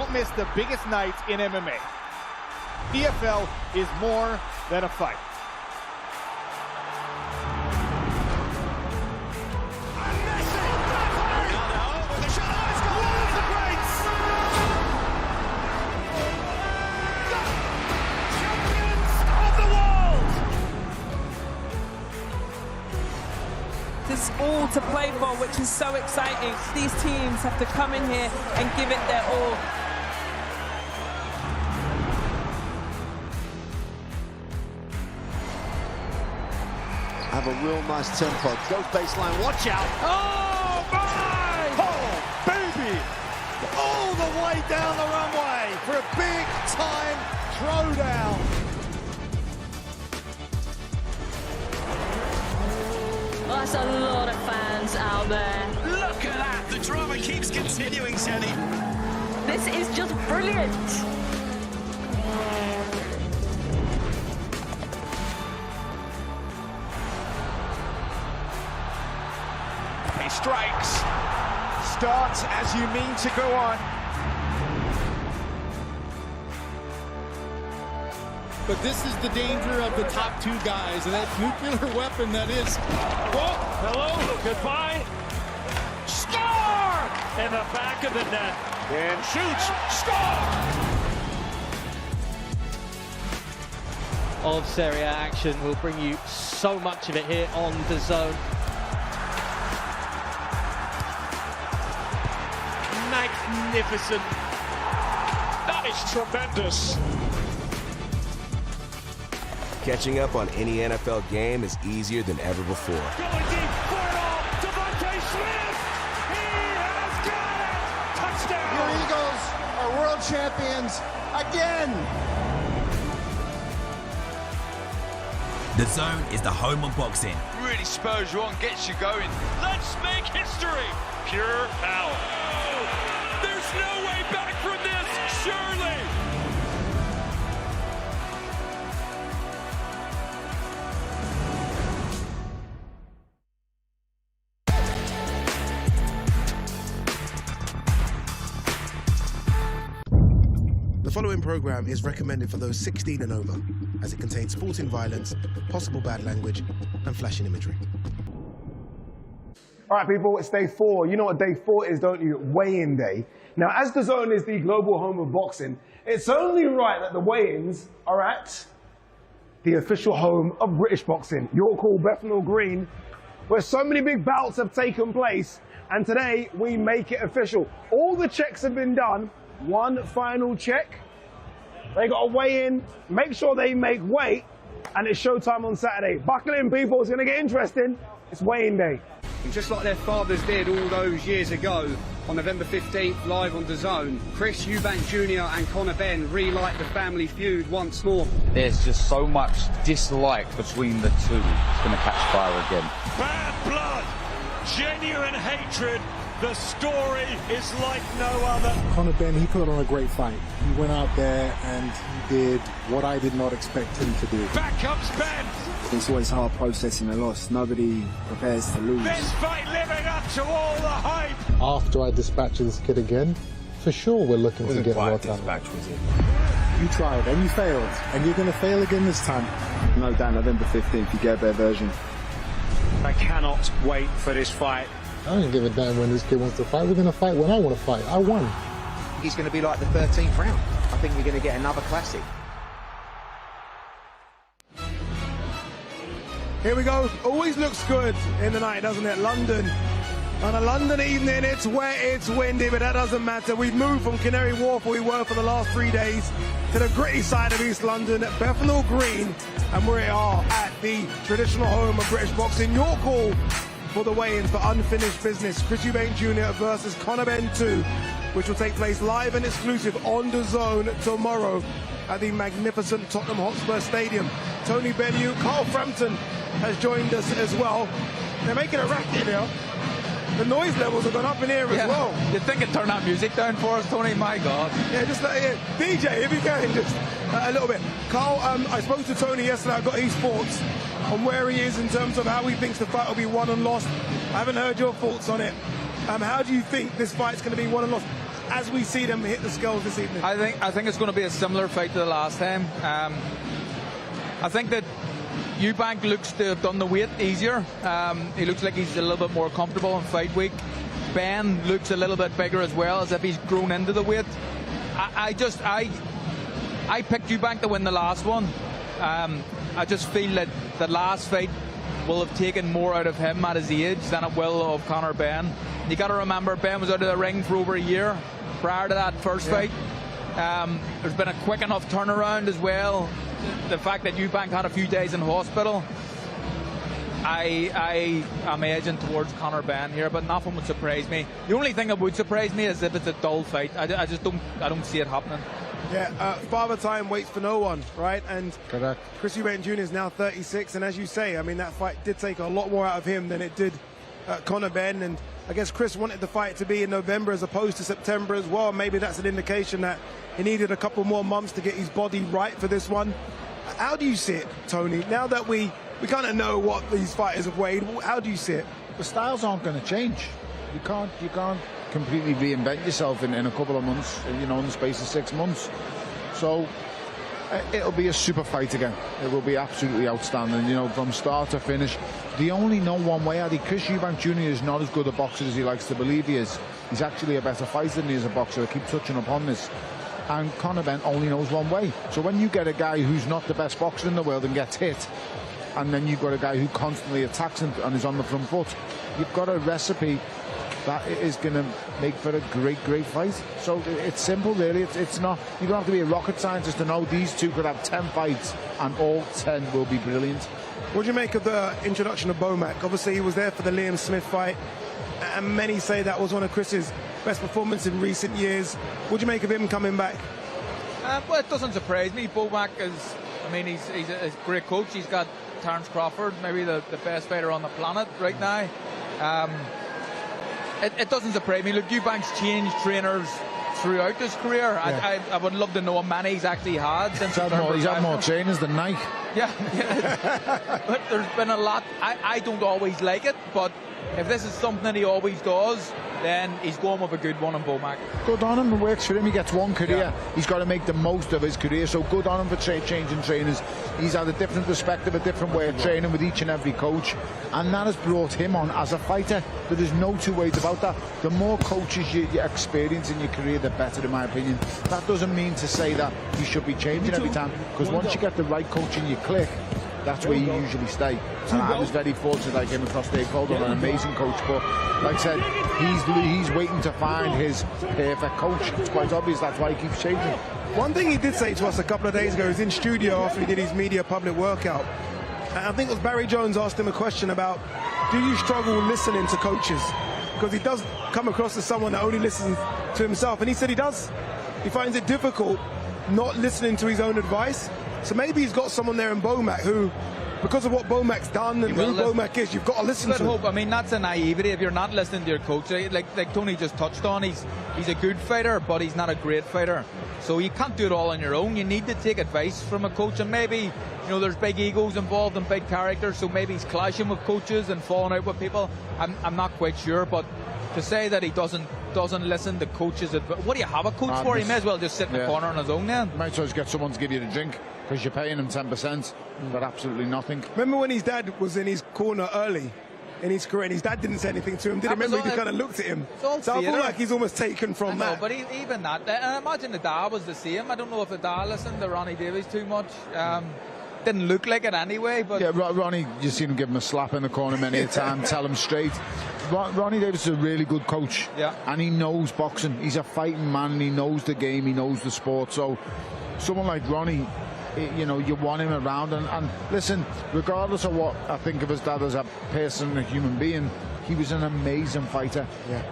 don't miss the biggest nights in MMA. PFL is more than a fight. It's all to play for, which is so exciting. These teams have to come in here and give it their all. Have a real nice tempo. Goes baseline, watch out. Oh, my! Oh, baby! All the way down the runway for a big-time throwdown. That's a lot of fans out there. Look at that! The drama keeps continuing, Senny. This is just brilliant. He strikes. Starts as you mean to go on. But this is the danger of the top two guys, and that nuclear weapon that is. Whoa, hello, goodbye. Score! In the back of the net. And shoots. Score! Of Serie A action. We'll bring you so much of it here on the Zone. Magnificent. That is tremendous. Catching up on any NFL game is easier than ever before. Going deep for it all. Devontae Smith. He has got it. Touchdown. Your Eagles are world champions again. The Zone is the home of boxing. Really spurs you on, gets you going. Let's make history. Pure power. There's no way back from this, surely. The following program is recommended for those 16 and over, as it contains sporting violence, possible bad language, and flashing imagery. All right, people, it's day 4. You know what day 4 is, don't you? Weigh-in day. Now, as the Zone is the global home of boxing, it's only right that the weigh-ins are at the official home of British boxing, York Hall, Bethnal Green, where so many big bouts have taken place, and today we make it official. All the checks have been done. One final check. They got to weigh in, make sure they make weight, and it's showtime on Saturday. Buckle in, people. It's going to get interesting. It's weigh-in day. And just like their fathers did all those years ago, on November 15th, live on DAZN, Chris Eubank Jr and Conor Benn relight the family feud once more. There's just so much dislike between the two. It's going to catch fire again. Bad blood, genuine hatred. The story is like no other. Conor Benn, he put on a great fight. He went out there and he did what I did not expect him to do. Back comes Benn. It's always hard processing a loss. Nobody prepares to lose. This fight living up to all the hype. After I dispatch this kid again, for sure we're looking to get more time. Was it? You tried and you failed, and you're going to fail again this time. No doubt, November 15th, you get their version. I cannot wait for this fight. I don't give a damn when this kid wants to fight. We're going to fight when I want to fight. I won. He's going to be like the 13th round. I think you're going to get another classic. Here we go. Always looks good in the night, doesn't it? London. On a London evening, it's wet, it's windy, but that doesn't matter. We've moved from Canary Wharf, where we were for the last 3 days, to the gritty side of East London, at Bethnal Green, and we are at the traditional home of British boxing, York Hall, for the weigh-ins for unfinished business. Chris Eubank Jr versus Conor Benn 2, which will take place live and exclusive on DAZN tomorrow at the magnificent Tottenham Hotspur Stadium. Tony Bellew, Carl Frampton has joined us as well. They're making a racket now. The noise levels have gone up in here as well. You think it turn that music down for us, Tony? My God. Yeah, just DJ, if you can, just a little bit. Carl, I spoke to Tony yesterday. I got his thoughts on where he is in terms of how he thinks the fight will be won and lost. I haven't heard your thoughts on it. How do you think this fight's going to be won and lost? as we see them hit the scales this evening? I think it's going to be a similar fight to the last time. I think that Eubank looks to have done the weight easier. He looks like he's a little bit more comfortable in fight week. Ben looks a little bit bigger as well, as if he's grown into the weight. I picked Eubank to win the last one. I just feel that the last fight will have taken more out of him at his age than it will of Conor Benn. You got to remember, Ben was out of the ring for over a year prior to that first fight. There's been a quick enough turnaround as well. The fact that Eubank had a few days in hospital, I am edging towards Conor Benn here, but nothing would surprise me. The only thing that would surprise me is if it's a dull fight. I just don't see it happening. Yeah, Father Time waits for no one, right? And correct. Chris Eubank Jr. is now 36, and as you say, I mean, that fight did take a lot more out of him than it did Conor Benn, and I guess Chris wanted the fight to be in November as opposed to September as well. Maybe that's an indication that he needed a couple more months to get his body right for this one. How do you see it, Tony? Now that we kind of know what these fighters have weighed, how do you see it? The styles aren't going to change. You can't completely reinvent yourself in a couple of months, you know, in the space of 6 months. So it'll be a super fight again. It will be absolutely outstanding, you know, from start to finish. They only know one way, Eddie. Chris Eubank Jr. is not as good a boxer as he likes to believe he is. He's actually a better fighter than he is a boxer. I keep touching upon this. And Conor Benn only knows one way. So when you get a guy who's not the best boxer in the world and gets hit, and then you've got a guy who constantly attacks and is on the front foot, you've got a recipe that is going to make for a great fight. So it's simple, really. It's not, you don't have to be a rocket scientist to know these two could have 10 fights and all 10 will be brilliant. What do you make of the introduction of Bomac? Obviously, he was there for the Liam Smith fight, and many say that was one of Chris's best performances in recent years. What do you make of him coming back? Well, it doesn't surprise me. Bomac is, I mean, he's a great coach. He's got Terence Crawford, maybe the best fighter on the planet right now. It doesn't surprise me. Look, Eubank's changed trainers throughout his career. Yeah. I would love to know how many he's actually had since he's had more trainers than Nike. Yeah. But there's been a lot. I don't always like it, but if this is something that he always does, then he's going with a good one on Bomac. Good on him. It works for him. He gets one career. Yeah. He's got to make the most of his career. So good on him for changing trainers. He's had a different perspective, a different way of training with each and every coach, and that has brought him on as a fighter. There is no two ways about that. The more coaches you experience in your career, the better, in my opinion. That doesn't mean to say that you should be changing every time, because once you get the right coach in your click, that's where you usually stay. And I was very fortunate I came across Dave Calder, an amazing coach, but like I said, he's waiting to find his perfect coach. It's quite obvious that's why he keeps changing. One thing he did say to us a couple of days ago, he was in studio after he did his media public workout, and I think it was Barry Jones asked him a question about, do you struggle listening to coaches? Because he does come across as someone that only listens to himself, and he said he does. He finds it difficult not listening to his own advice. So maybe he's got someone there in Bomac who, because of what Bomac's done and who Bomac is, you've got to listen to him. I mean, that's a naivety if you're not listening to your coach. Like Tony just touched on, he's a good fighter, but he's not a great fighter. So you can't do it all on your own. You need to take advice from a coach, and maybe, you know, there's big egos involved and big characters, so maybe he's clashing with coaches and falling out with people. I'm not quite sure, but to say that he doesn't listen to coaches, what do you have a coach for? He may as well just sit in the corner on his own then. You might as well just get someone to give you the drink, because you're paying him 10% for absolutely nothing. Remember when his dad was in his corner early in his career and his dad didn't say anything to him? Did he? Remember, he just kind of looked at him. So I feel like he's almost taken from that. But even that, I imagine the dad was the same. I don't know if the dad listened to Ronnie Davies too much. Didn't look like it anyway. But yeah, Ronnie, you've seen him give him a slap in the corner many a time, tell him straight. Ronnie Davies is a really good coach, and he knows boxing. He's a fighting man, and he knows the game, he knows the sport. So someone like Ronnie, you know, you want him around, and listen, regardless of what I think of his dad as a person, a human being, he was an amazing fighter,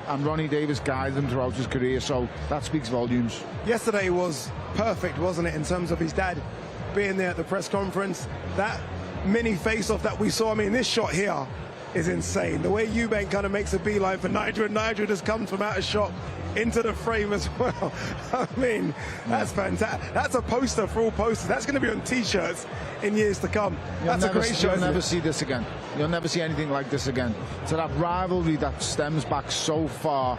and Ronnie Davies guided him throughout his career, so that speaks volumes. Yesterday was perfect, wasn't it, in terms of his dad being there at the press conference. That mini face-off that we saw, I mean, this shot here is insane. The way Eubank kind of makes a beeline for Nigel, and Nigel just comes from out of shot into the frame as well. I mean, that's fantastic. That's a poster for all posters. That's going to be on T-shirts in years to come. That's a great show. You'll never see this again. You'll never see anything like this again. So that rivalry that stems back so far,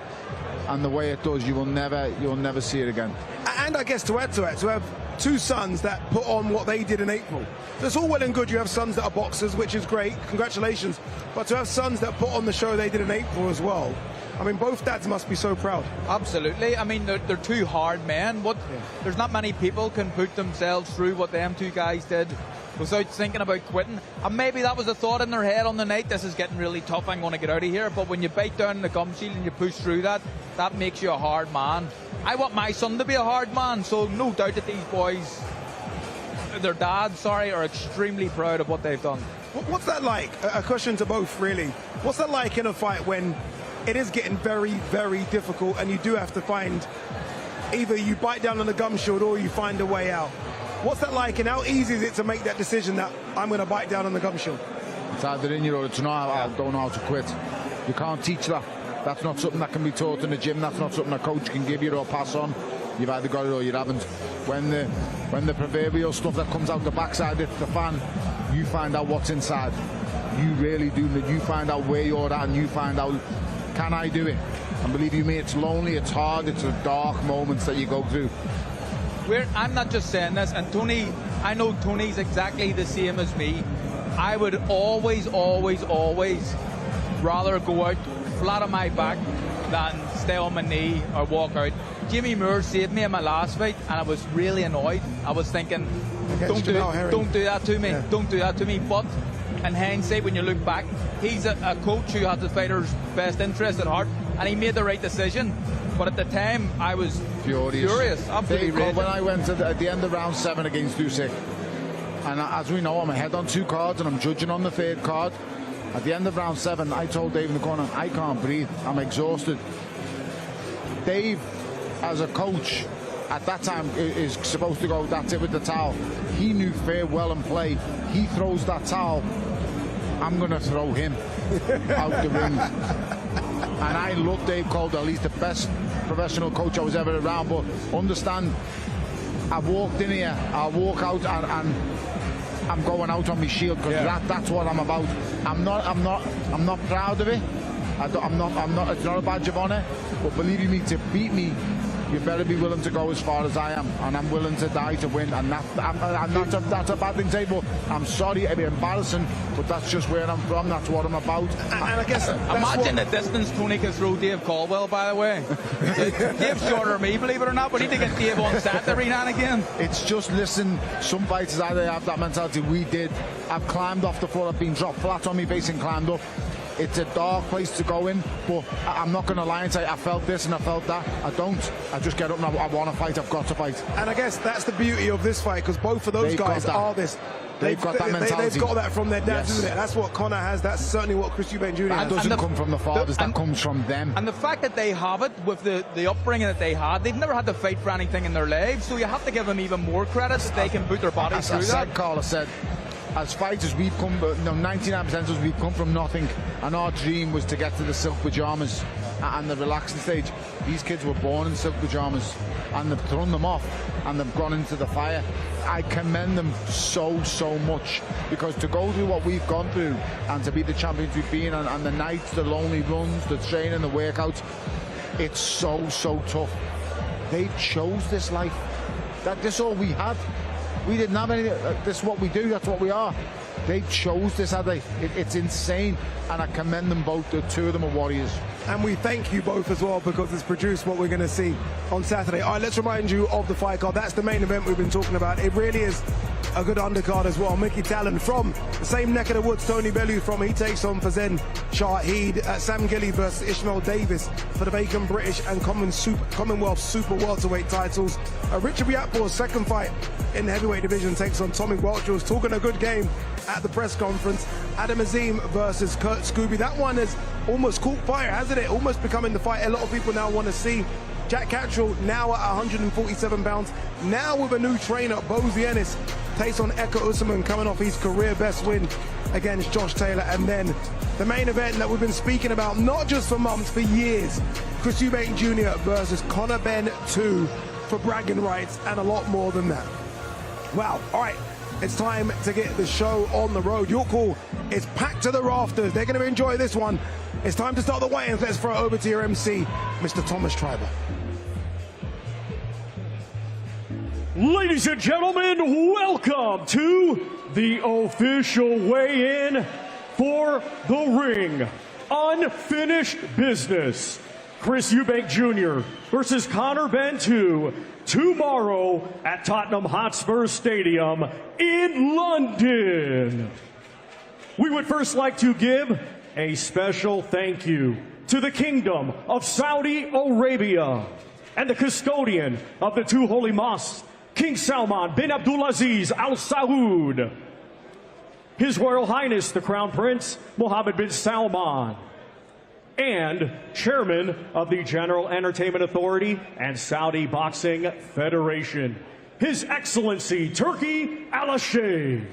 and the way it does, you'll never see it again. And I guess to add to it, to have two sons that put on what they did in April. So it's all well and good you have sons that are boxers, which is great, congratulations. But to have sons that put on the show they did in April as well, I mean, both dads must be so proud. Absolutely. I mean, they're two hard men. There's not many people can put themselves through what them two guys did without thinking about quitting. And maybe that was a thought in their head on the night, this is getting really tough, I'm going to get out of here. But when you bite down the gum shield and you push through that, that makes you a hard man. I want my son to be a hard man, so no doubt that these boys, their dads, are extremely proud of what they've done. What's that like? A question to both, really. What's that like in a fight when it is getting very, very difficult and you do have to find, either you bite down on the gum shield or you find a way out? What's that like, and how easy is it to make that decision that I'm going to bite down on the gum shield? It's either in you or it's not. I don't know how to quit. You can't teach that. That's not something that can be taught in the gym. That's not something a coach can give you or pass on. You've either got it or you haven't. When the proverbial stuff that comes out the backside of the fan, you find out what's inside. You really do. You find out where you're at, and you find out, can I do it? And believe you me, it's lonely, it's hard, it's the dark moments that you go through. I'm not just saying this, and Tony, I know Tony's exactly the same as me. I would always, always, always rather go out flat on my back than stay on my knee or walk out. Jimmy Moore saved me in my last fight, and I was really annoyed. I was thinking, don't do that to me, don't do that to me. But in hindsight, when you look back, he's a coach who has the fighter's best interest at heart, and he made the right decision. But at the time, I was furious, absolutely raging. When I went at the end of round 7 against Usyk, and as we know, I'm ahead on 2 cards, and I'm judging on the 3rd card. At the end of round 7, I told Dave in the corner, I can't breathe, I'm exhausted. Dave, as a coach, at that time is supposed to go, that's it with the towel. He knew fair, well and play. He throws that towel, I'm going to throw him out the ring. And I love Dave Calder. He's the best professional coach I was ever around. But understand, I've walked in here, I'll walk out and I'm going out on my shield, because that's what I'm about. I'm not proud of it. I'm not. It's not a badge of honor. But believe you me, to beat me, you better be willing to go as far as I am, and I'm willing to die to win. And that's a bad thing to say, but I'm sorry, it'd be embarrassing, but that's just where I'm from. That's what I'm about. And I guess imagine the distance Tony can throw Dave Caldwell, by the way. Dave's shorter than me, believe it or not. We need to get Dave on set every now and again. It's just, listen, some fighters either have that mentality. We did. I've climbed off the floor. I've been dropped flat on me face and climbed up. It's a dark place to go in, but I'm not going to lie and say I felt this and I felt that. I don't. I just get up and I want to fight. I've got to fight. And I guess that's the beauty of this fight, because both of those guys are this. They've got that mentality. They've got that from their dads, isn't it? That's what Conor has. That's certainly what Chris Eubank Jr. has. That doesn't come from the fathers. That comes from them. And the fact that they have it with the upbringing that they had, they've never had to fight for anything in their lives. So you have to give them even more credit that they can put their bodies through that. Carla said, as fighters, we've come, 99% of us, we've come from nothing, and our dream was to get to the silk pajamas and the relaxing stage. These kids were born in silk pajamas, and they've thrown them off, and they've gone into the fire. I commend them so much, because to go through what we've gone through, and to be the champions we've been, and the nights, the lonely runs, the training, the workouts, it's so tough. They chose this life. This is all we had. We didn't have anything. This is what we do. That's what we are. They chose this, had they? It's insane, and I commend them both. The two of them are warriors. And we thank you both as well, because it's produced what we're going to see on Saturday. All right, let's remind you of the fight card. That's the main event we've been talking about. It really is a good undercard as well. Mickey Talon from the same neck of the woods Tony Bellew from. He takes on Fazen Shahid. Sam Gilly versus Ishmael Davis for the vacant British and Commonwealth Super Welterweight titles. Richard Riatpor's second fight in the heavyweight division takes on Tommy Welch. Was talking a good game at the press conference. Adam Azim versus Kurt Scooby. That one has almost caught fire, hasn't it? Almost becoming the fight a lot of people now want to see. Jack Cattrall now at 147 pounds. Now with a new trainer, Bozy Ennis, takes on Eka Usman, coming off his career best win against Josh Taylor. And then the main event that we've been speaking about, not just for months, for years, Chris Eubank Jr. versus Conor Benn 2 for bragging rights and a lot more than that. Wow, all right, it's time to get the show on the road. Your call is packed to the rafters. They're going to enjoy this one. It's time to start the weigh-ins. Let's throw it over to your MC, Mr. Thomas Treiber. Ladies and gentlemen, welcome to the official weigh-in for the ring. Unfinished business. Chris Eubank Jr. versus Conor Benn 2 tomorrow at Tottenham Hotspur Stadium in London. We would first like to give a special thank you to the Kingdom of Saudi Arabia and the custodian of the two holy mosques, King Salman bin Abdulaziz Al Saud, His Royal Highness the Crown Prince Mohammed bin Salman, and Chairman of the General Entertainment Authority and Saudi Boxing Federation, His Excellency Turki Al-Sheikh.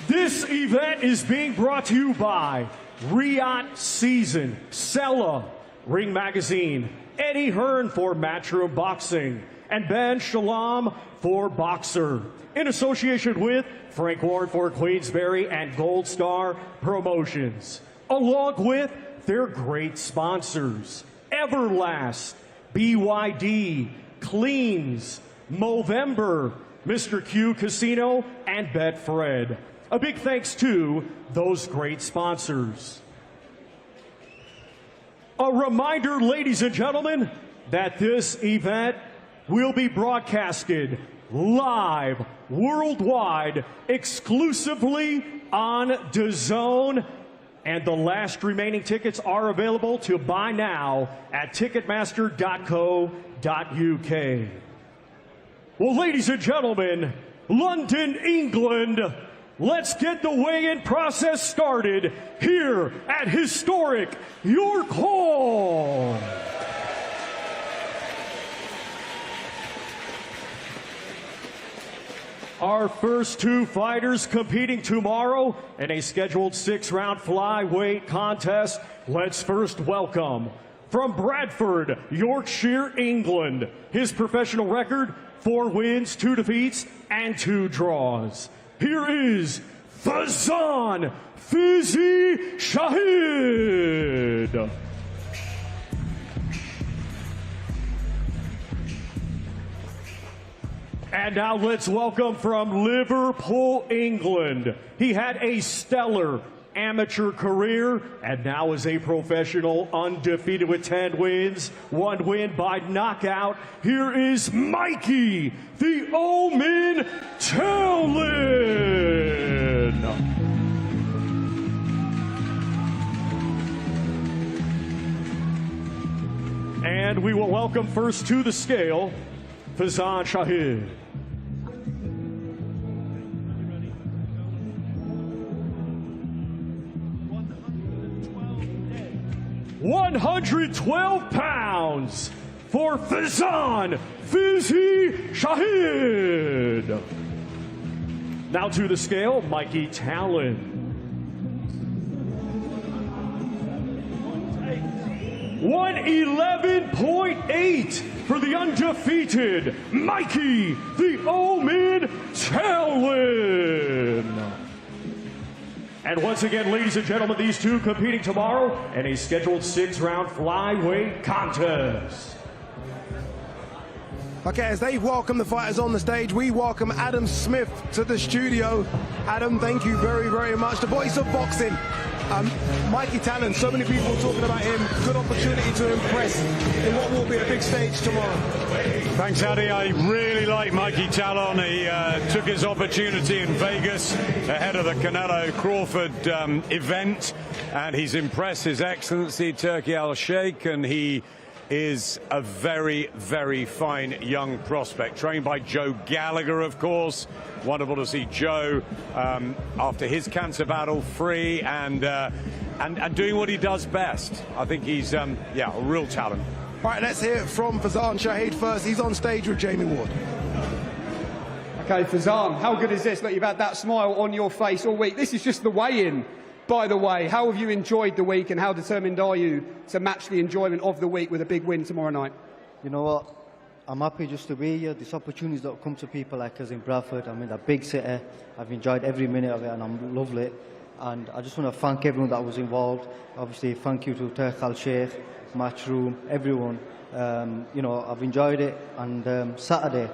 This event is being brought to you by Riyadh Season, Sella, Ring Magazine, Eddie Hearn for Matchroom Boxing, and Ben Shalom for Boxer, in association with Frank Warren for Queensberry and Gold Star Promotions, along with their great sponsors, Everlast, BYD, Cleans, Movember, Mr. Q Casino, and Betfred. A big thanks to those great sponsors. A reminder, ladies and gentlemen, that this event will be broadcasted live, worldwide, exclusively on DAZN, and the last remaining tickets are available to buy now at ticketmaster.co.uk. Well, ladies and gentlemen, London, England, let's get the weigh-in process started here at historic York Hall. Our first two fighters competing tomorrow in a scheduled 6-round flyweight contest. Let's first welcome from Bradford, Yorkshire, England, his professional record, 4 wins, 2 defeats, and 2 draws. Here is Fazan Fizi Shahid. And now let's welcome from Liverpool, England. He had a stellar amateur career and now is a professional, undefeated with 10 wins, 1 win by knockout. Here is Mikey, the Omen Talon. And we will welcome first to the scale, Fazan Shahid. 112 pounds for Fazan Fizi Shahid. Now to the scale, Mikey Talon. 111.8 for the undefeated Mikey the Omen Talon. And once again, ladies and gentlemen, these two competing tomorrow in a scheduled 6-round flyweight contest. Okay, as they welcome the fighters on the stage, we welcome Adam Smith to the studio. Adam, thank you very, very much. The voice of boxing. Mikey Talon, so many people talking about him. Good opportunity to impress in what will be a big stage tomorrow. Thanks, Addy. I really like Mikey Talon. He took his opportunity in Vegas ahead of the Canelo-Crawford event, and he's impressed His Excellency Turki Al-Sheikh, and he is a very, very fine young prospect. Trained by Joe Gallagher, of course. Wonderful to see Joe after his cancer battle free and doing what he does best. I think he's, yeah, a real talent. All right, let's hear it from Fazan Shahid first. He's on stage with Jamie Ward. Okay, Fazan, how good is this? Look, you've had that smile on your face all week. This is just the weigh-in, by the way. How have you enjoyed the week, and how determined are you to match the enjoyment of the week with a big win tomorrow night? You know what? I'm happy just to be here. These opportunities that come to people like us in Bradford. I'm in a big city. I've enjoyed every minute of it, and I'm lovely it. And I just want to thank everyone that was involved. Obviously, thank you to Turk Al-Sheikh, Matchroom, everyone. You know, I've enjoyed it, and Saturday,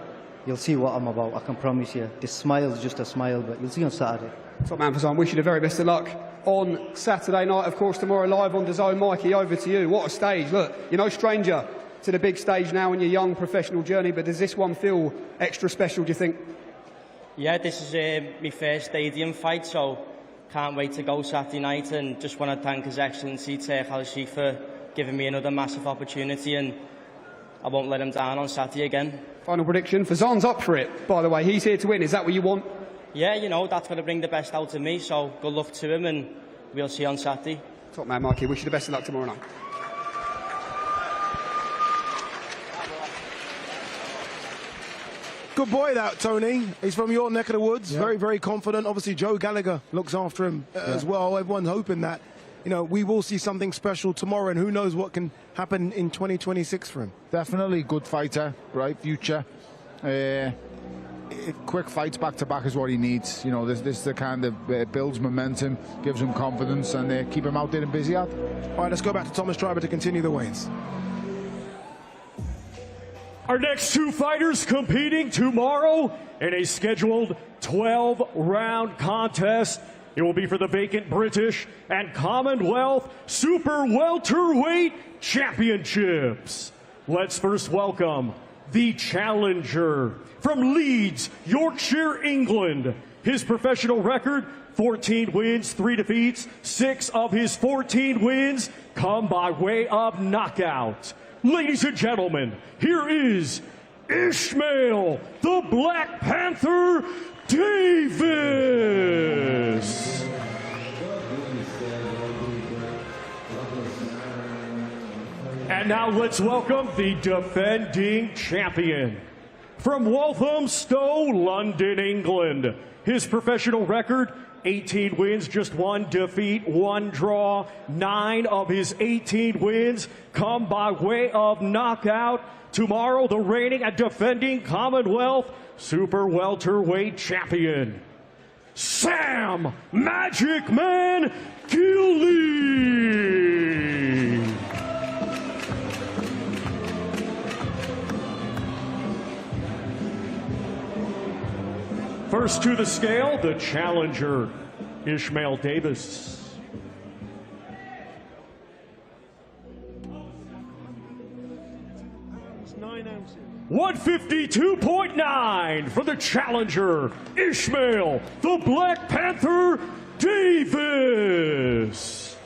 you'll see what I'm about, I can promise you. This smile is just a smile, but you'll see on Saturday. Top man, Fazan, wish you the very best of luck on Saturday night, of course, tomorrow live on DAZN. Mikey, over to you. What a stage. Look, you're no stranger to the big stage now in your young professional journey, but does this one feel extra special, do you think? Yeah, this is my first stadium fight, so can't wait to go Saturday night, and just want to thank His Excellency Turk Al-Sheikh for giving me another massive opportunity, and I won't let him down on Saturday again. Final prediction, Fazan's up for it, by the way. He's here to win. Is that what you want? Yeah, you know, that's going to bring the best out of me, so good luck to him, and we'll see you on Saturday. Top man, Mikey. Wish you the best of luck tomorrow night. Good boy, that, Tony. He's from your neck of the woods. Yeah. Very, very confident. Obviously, Joe Gallagher looks after him as well. Everyone's hoping that, you know, we will see something special tomorrow, and who knows what can happen in 2026 for him. Definitely good fighter, bright future. Quick fights back to back is what he needs. You know, this is the kind of builds momentum, gives him confidence, and keep him out there and busy out. All right, let's go back to Thomas Triber to continue the weigh-ins. Our next two fighters competing tomorrow in a scheduled 12-round contest. It will be for the vacant British and Commonwealth Super Welterweight Championships. Let's first welcome the challenger from Leeds, Yorkshire, England. His professional record, 14 wins, 3 defeats. 6 of his 14 wins come by way of knockout. Ladies and gentlemen, here is Ishmael, the Black Panther Davis. And now let's welcome the defending champion. From Walthamstow, London, England. His professional record, 18 wins, just 1 defeat, 1 draw. 9 of his 18 wins come by way of knockout. Tomorrow, the reigning and defending Commonwealth Super Welterweight Champion, Sam Magic Man Gilly. First to the scale, the challenger, Ishmael Davis. 152.9 for the challenger, Ishmael, the Black Panther Davis.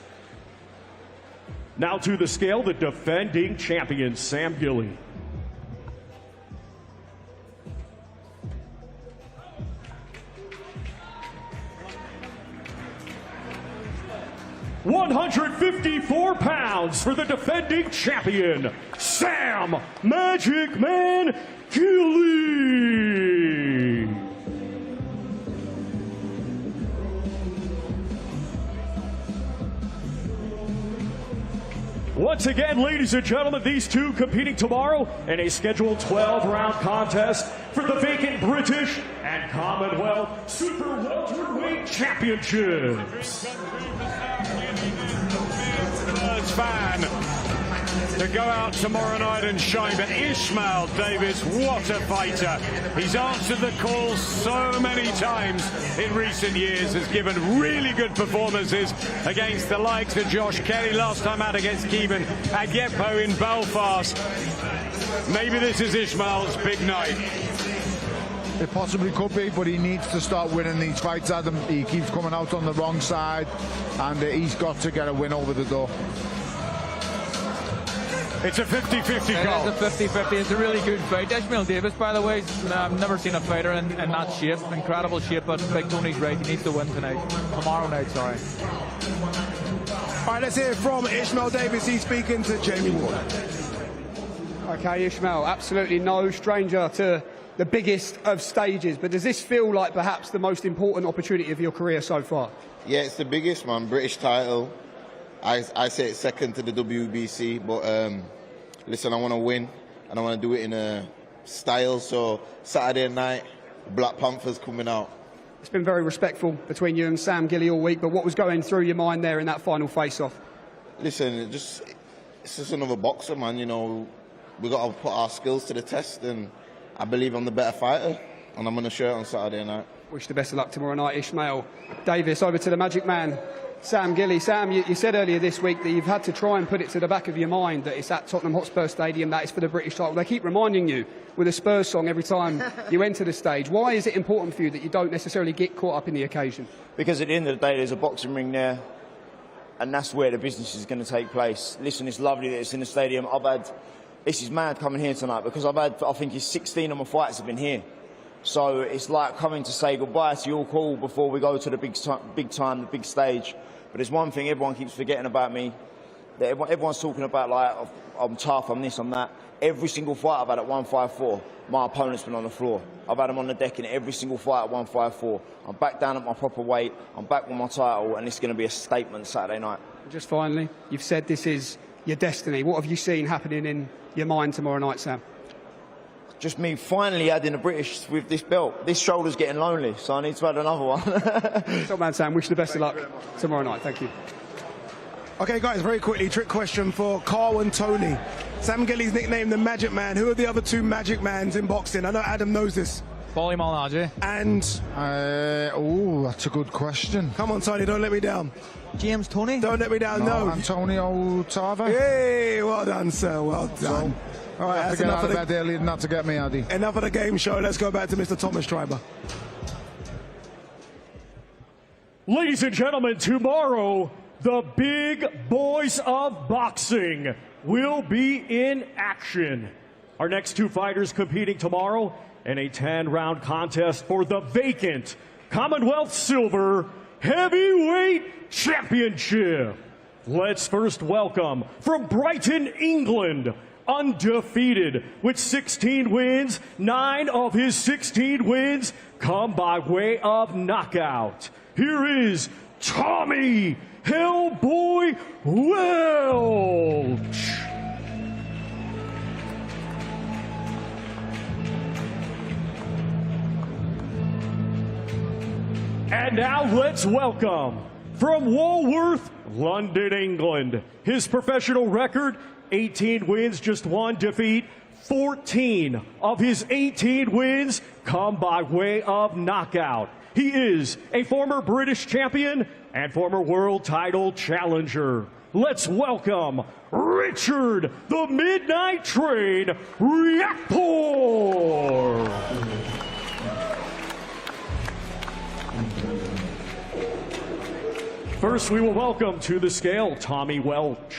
Now to the scale, the defending champion, Sam Gilly. 154 pounds for the defending champion, Sam Magic Man Gilly. Once again, ladies and gentlemen, these two competing tomorrow in a scheduled 12-round contest for the vacant British and Commonwealth Super Welterweight Championships. Fan to go out tomorrow night and shine, but Ishmael Davis, what a fighter. He's answered the call so many times in recent years, has given really good performances against the likes of Josh Kelly, last time out against Kevin Agepo in Belfast. Maybe this is Ishmael's big night. It possibly could be, but he needs to start winning these fights, Adam. He keeps coming out on the wrong side, and he's got to get a win over the door. It's a 50-50 call. It is a 50-50. It's a really good fight. Ishmael Davis, by the way, I've never seen a fighter in that shape. Incredible shape, but Big Tony's right. He needs to win tonight. Tomorrow night, sorry. All right, let's hear from Ishmael Davis. He's speaking to Jamie Ward. Okay, Ishmael, absolutely no stranger to the biggest of stages, but does this feel like perhaps the most important opportunity of your career so far? Yeah, it's the biggest, man. British title. I say it's second to the WBC, but listen, I want to win, and I want to do it in a style. So Saturday night, Black Panthers coming out. It's been very respectful between you and Sam Gilly all week, but what was going through your mind there in that final face-off? Listen, it's just another boxer, man. You know, we got to put our skills to the test, and I believe I'm the better fighter, and I'm going to show it on Saturday night. Wish the best of luck tomorrow night, Ishmael. Davis, over to the Magic Man, Sam Gilly. Sam, you said earlier this week that you've had to try and put it to the back of your mind that it's at Tottenham Hotspur Stadium, that is for the British title. They keep reminding you with a Spurs song every time you enter the stage. Why is it important for you that you don't necessarily get caught up in the occasion? Because at the end of the day, there's a boxing ring there, and that's where the business is going to take place. Listen, it's lovely that it's in the stadium. This is mad coming here tonight, because I think it's 16 of my fights have been here. So it's like coming to say goodbye to your call before we go to the big time, the big stage. But there's one thing everyone keeps forgetting about me, that everyone's talking about, like, I'm tough, I'm this, I'm that. Every single fight I've had at 154, my opponent's been on the floor. I've had them on the deck in every single fight at 154. I'm back down at my proper weight, I'm back with my title, and it's going to be a statement Saturday night. Just finally, you've said this is your destiny. What have you seen happening in your mind tomorrow night, Sam? Just me finally adding the British with this belt. This shoulder's getting lonely, so I need to add another one. Top man, Sam. Wish you the best of luck tomorrow night. Thank you. Okay, guys, very quickly, trick question for Carl and Tony. Sam Gilly's nicknamed the Magic Man. Who are the other two Magic Mans in boxing? I know Adam knows this. Paulie Malignaggi. And? That's a good question. Come on, Tony, don't let me down. James Toney. Don't let me down, no. Antonio Tarver. Hey, well done, sir, well done. All right, that's enough of the... early not to get me, Addy. Enough of the game show. Let's go back to Mr. Thomas Schreiber. Ladies and gentlemen, tomorrow, the big boys of boxing will be in action. Our next two fighters competing tomorrow in a 10-round contest for the vacant Commonwealth Silver Heavyweight Championship. Let's first welcome from Brighton, England, undefeated with 16 wins. 9 of his 16 wins come by way of knockout. Here is Tommy Hellboy Welch. And now let's welcome from Walworth, London, England. His professional record, 18 wins, just 1 defeat. 14 of his 18 wins come by way of knockout. He is a former British champion and former world title challenger. Let's welcome Richard the Midnight Train Riakporhe. First, we will welcome to the scale Tommy Welch.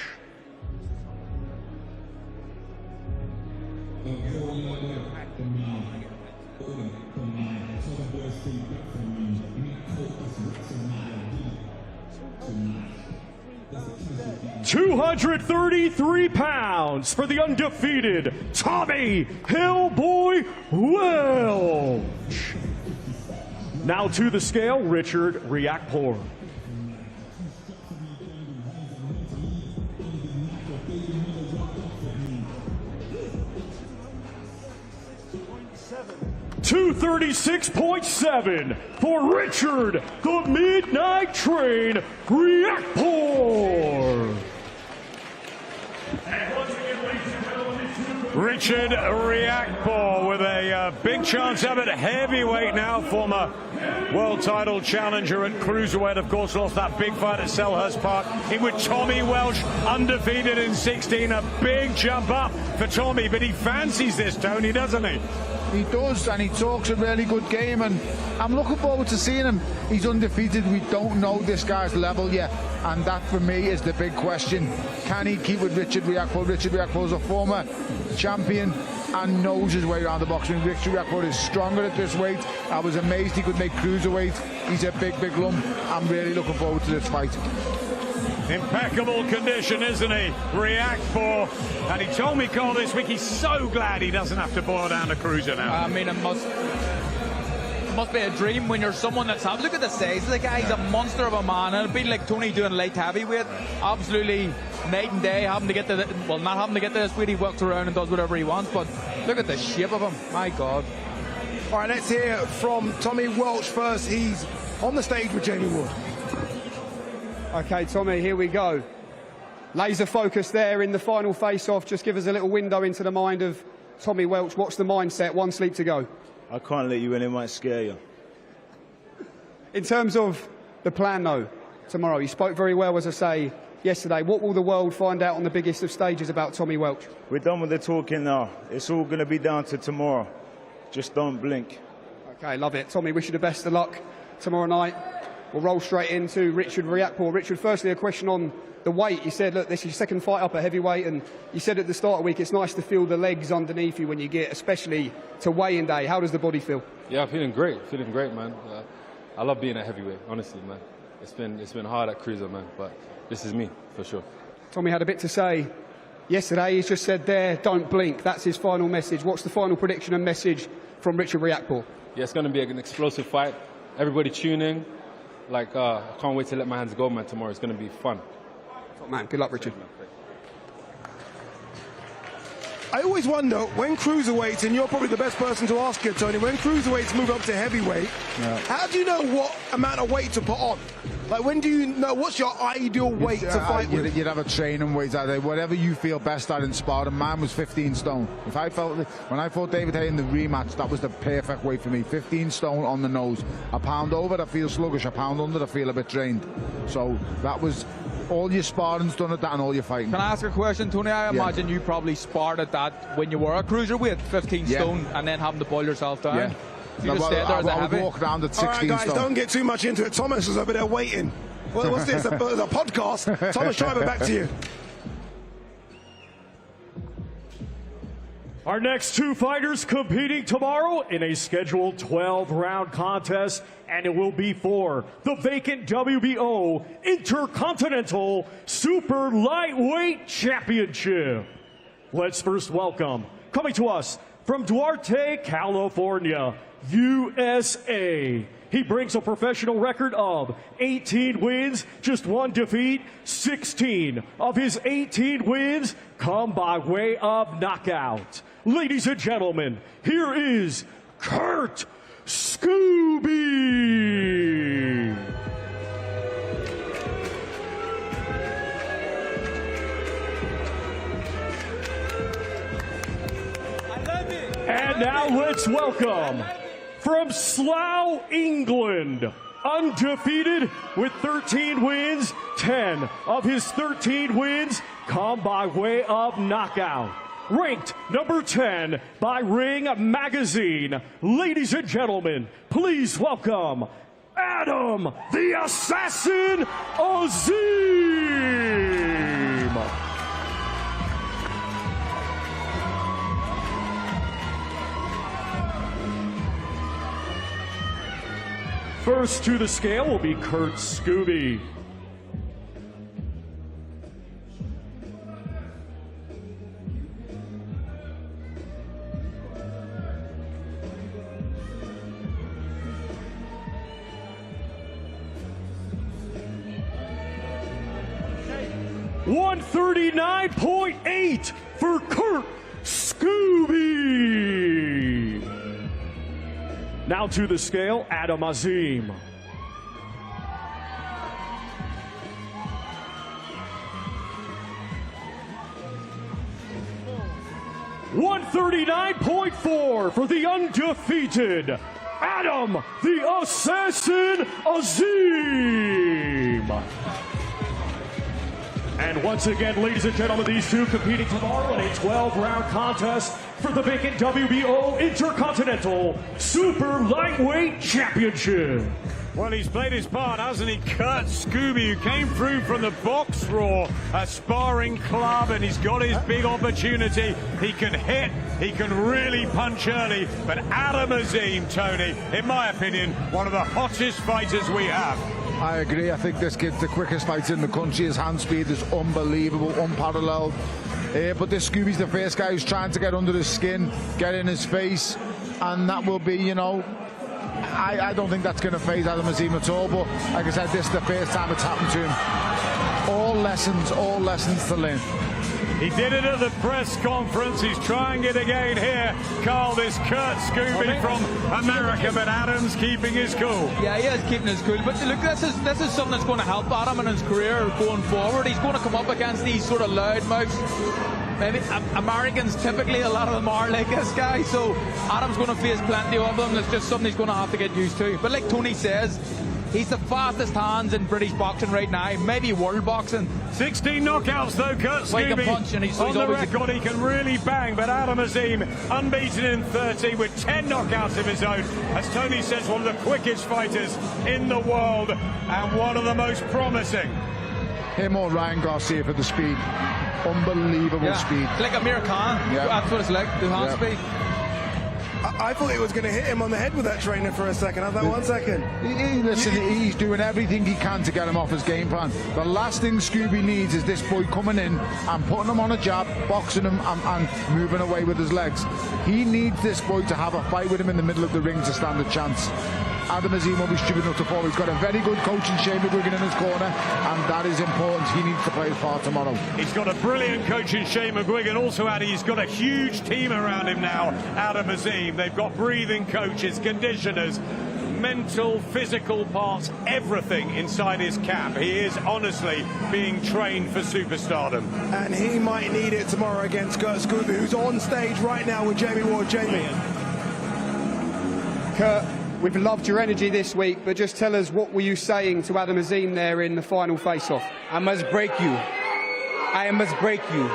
£233 for the undefeated Tommy Hellboy Welch. Now to the scale, Richard Riakporhe. $236.7 for Richard the Midnight Train Riakporhe. Richard Riakporhe with a big chance up at heavyweight now. Former world title challenger at cruiserweight, of course, lost that big fight at Selhurst Park. In with Tommy Welch, undefeated in 16. A big jump up for Tommy, but he fancies this, Tony, doesn't he? He does, and he talks a really good game, and I'm looking forward to seeing him. He's undefeated. We don't know this guy's level yet, and that for me is the big question. Can he keep with Richard Riakporhe? Richard Riakporhe is a former champion, and knows his way around the boxing. Richard Riakporhe is stronger at this weight. I was amazed he could make cruiserweight. He's a big lump. I'm really looking forward to this fight. Impeccable condition, isn't he? Riakporhe. And he told me, Cole, this week he's so glad he doesn't have to boil down to cruiser now. I mean, it must be a dream when you're someone that's look at the size of the guy. He's a monster of a man, and it'd be like Tony doing light heavyweight. Absolutely night and day, having to get to not having to get to this weight. He walks around and does whatever he wants, but look at the shape of him. My God. All right, let's hear from Tommy Welch first. He's on the stage with Jamie Ward. Okay, Tommy, here we go. Laser focus there in the final face-off. Just give us a little window into the mind of Tommy Welch. What's the mindset? One sleep to go. I can't let you in, it might scare you. In terms of the plan, though, tomorrow, you spoke very well, as I say, yesterday. What will the world find out on the biggest of stages about Tommy Welch? We're done with the talking now. It's all going to be down to tomorrow. Just don't blink. Okay, love it. Tommy, wish you the best of luck tomorrow night. We'll roll straight into Richard Riakporhe. Richard, firstly, a question on the weight. You said, look, this is your second fight up at heavyweight, and you said at the start of the week it's nice to feel the legs underneath you when you get, especially to weigh-in day. How does the body feel? Yeah, feeling great, man. I love being at heavyweight, honestly, man. It's been hard at cruiser, man, but this is me, for sure. Tommy had a bit to say yesterday. He's just said there, don't blink. That's his final message. What's the final prediction and message from Richard Riakporhe? Yeah, it's going to be an explosive fight. Everybody tune in. I can't wait to let my hands go, man, tomorrow. It's going to be fun. Top man, good luck, Richard. I always wonder, when cruiserweights, and you're probably the best person to ask it, Tony, when cruiserweights move up to heavyweight, how do you know what amount of weight to put on? Like, when do you know, what's your ideal weight to fight with? You'd have a training weight out there, whatever you feel best at in sparring. Mine was 15 stone. When I fought David Haye in the rematch, that was the perfect weight for me. 15 stone on the nose. A pound over, I feel sluggish. A pound under, I feel a bit drained. So that was all your sparring's done at that and all your fighting. Can I ask a question, Tony? I imagine you probably sparred at that when you were a cruiserweight, 15 stone, and then having to boil yourself down. Yeah. You just stayed there as a heavy. I would walk around at 16 All right, guys, stone. don't get too much into it. Thomas is over there waiting. What's this? A podcast? Thomas Schreiber, back to you. Our next two fighters competing tomorrow in a scheduled 12-round contest, and it will be for the vacant WBO Intercontinental Super Lightweight Championship. Let's first welcome, coming to us from Duarte, California, USA. He brings a professional record of 18 wins, just one defeat. 16 of his 18 wins come by way of knockout. Ladies and gentlemen, here is Kurt Scooby. And now let's welcome, from Slough, England, undefeated with 13 wins, 10 of his 13 wins come by way of knockout. Ranked number 10 by Ring Magazine. Ladies and gentlemen, please welcome Adam the Assassin Azim. First to the scale will be Kurt Scooby. $139.8 for Kurt Scooby. Now to the scale, Adam Azim. $139.4 for the undefeated Adam the Assassin Azim. And once again, ladies and gentlemen, these two competing tomorrow in a 12-round contest for the vacant WBO Intercontinental Super Lightweight Championship. Well, he's played his part, hasn't he? Kurt Scooby, who came through from the Box Raw, a sparring club, and he's got his big opportunity. He can hit, he can really punch early, but Adam Azim, Tony, in my opinion, one of the hottest fighters we have. I agree. I think this kid's the quickest fighter in the country. His hand speed is unbelievable, unparalleled. But this Scooby's the first guy who's trying to get under his skin, get in his face, and that will be, you know, I don't think that's going to faze Adam Azim at all, but like I said, this is the first time it's happened to him. All lessons to learn. He did it at the press conference. He's trying it again here. Carl, this Kurt Scooby from America, but Adam's keeping his cool. Yeah, he is keeping his cool. But look, this is something that's going to help Adam in his career going forward. He's going to come up against these sort of loudmouths. Maybe Americans, typically a lot of them are like this guy, so Adam's going to face plenty of them. It's just something he's going to have to get used to. But like Tony says, he's the fastest hands in British boxing right now, maybe world boxing. 16 knockouts though, Kurt Scooby. He can punch, and he's on the always record, he can really bang, but Adam Azim unbeaten in 30 with 10 knockouts of his own. As Tony says, one of the quickest fighters in the world and one of the most promising. Him or Ryan Garcia for the speed. Unbelievable speed. It's like Amir Khan. Yeah. That's what it's like, the hand speed. I thought he was going to hit him on the head with that trainer for a second. I thought, 1 second. Listen, he's doing everything he can to get him off his game plan. The last thing Scooby needs is this boy coming in and putting him on a jab, boxing him and moving away with his legs. He needs this boy to have a fight with him in the middle of the ring to stand a chance. Adam Azim will be stupid enough to fall. He's got a very good coach in Shane McGuigan in his corner, and that is important. He needs to play his part tomorrow. He's got a brilliant coach in Shane McGuigan. Also, Addy, he's got a huge team around him now, Adam Azim. They've got breathing coaches, conditioners, mental, physical parts, everything inside his cap. He is honestly being trained for superstardom. And he might need it tomorrow against Kurt Scooby, who's on stage right now with Jamie Ward. Jamie. Kurt, we've loved your energy this week, but just tell us, what were you saying to Adam Azim there in the final face-off? I must break you. I must break you.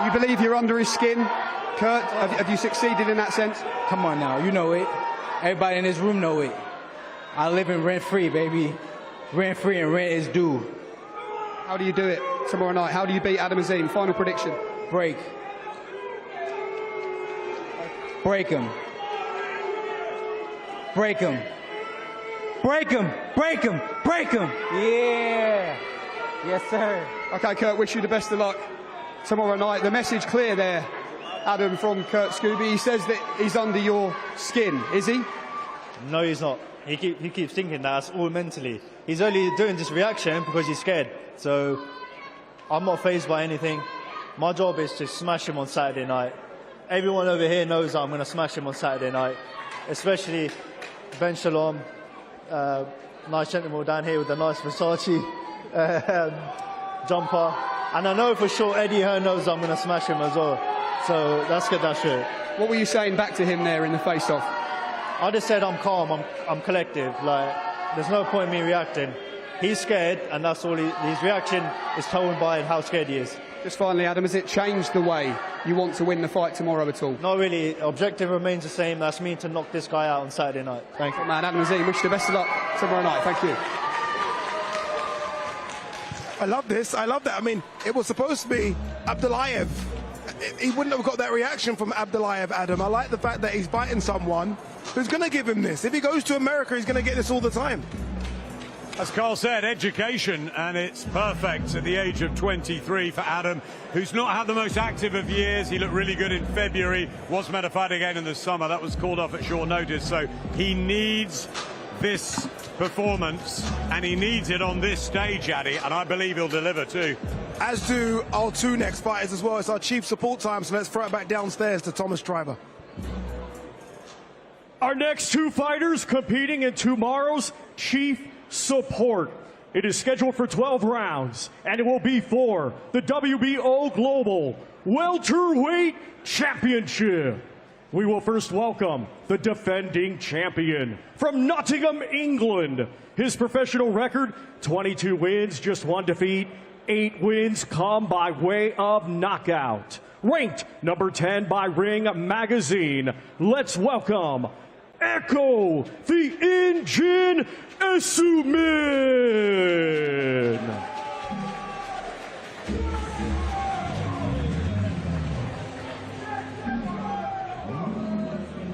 You believe you're under his skin, Kurt? Have you succeeded in that sense? Come on now, you know it. Everybody in this room know it. I live in rent-free, baby. Rent-free and rent is due. How do you do it tomorrow night? How do you beat Adam Azim? Final prediction. Break. Break him. Break him. Break him. Break him. Break him. Yeah. Yes, sir. Okay, Kurt, wish you the best of luck tomorrow night. The message clear there, Adam, from Kurt Scooby. He says that he's under your skin. Is he? No, he's not. He keeps thinking that's all mentally. He's only doing this reaction because he's scared. So I'm not fazed by anything. My job is to smash him on Saturday night. Everyone over here knows that I'm going to smash him on Saturday night, especially Ben Shalom, nice gentleman down here with the nice Versace jumper. And I know for sure Eddie Hearn knows I'm going to smash him as well. So let's get that straight. What were you saying back to him there in the face-off? I just said I'm calm, I'm collective. Like, there's no point in me reacting. He's scared, and that's all. His reaction is told by how scared he is. Just finally, Adam, has it changed the way you want to win the fight tomorrow at all? Not really. Objective remains the same. That's me to knock this guy out on Saturday night. Thank you. Man, Adam Azim, wish you the best of luck tomorrow night. Thank you. I love this. I love that. I mean, it was supposed to be Abdullayev. He wouldn't have got that reaction from Abdullayev, Adam. I like the fact that he's fighting someone who's going to give him this. If he goes to America, he's going to get this all the time. As Carl said, education, and it's perfect at the age of 23 for Adam, who's not had the most active of years. He looked really good in February, was meant to fight again in the summer. That was called off at short notice, so he needs this performance, and he needs it on this stage, Addy, and I believe he'll deliver too. As do our two next fighters as well. It's our chief support time, so let's throw it back downstairs to Thomas Triber. Our next two fighters competing in tomorrow's chief support. It is scheduled for 12 rounds, and it will be for the WBO Global Welterweight Championship. We will first welcome the defending champion from Nottingham, England. His professional record, 22 wins, just 1 defeat. 8 wins come by way of knockout. ranked number 10 by Ring Magazine. Let's welcome Echo the Engine Essuman.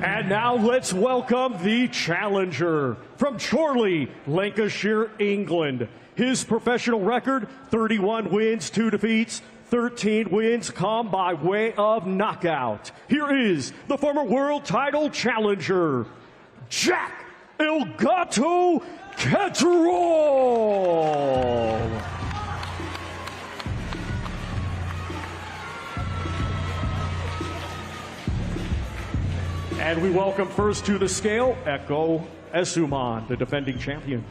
And now let's welcome the challenger from Chorley, Lancashire, England. His professional record, 31 wins, 2 defeats, 13 wins come by way of knockout. Here is the former world title challenger, Jack El Gato Catterall. And we welcome first to the scale, Echo Essuman, the defending champion.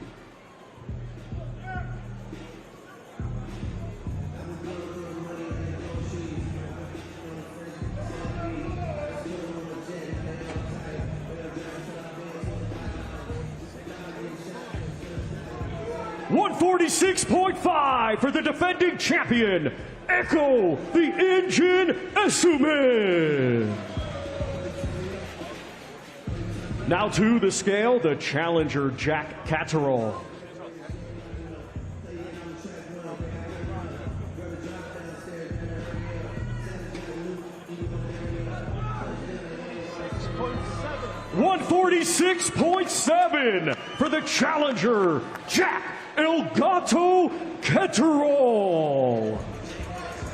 $146.5 for the defending champion, Echo the Engine Essuman. Now to the scale, the challenger, Jack Catterall. $146.7 for the challenger, Jack El Gato Catterall.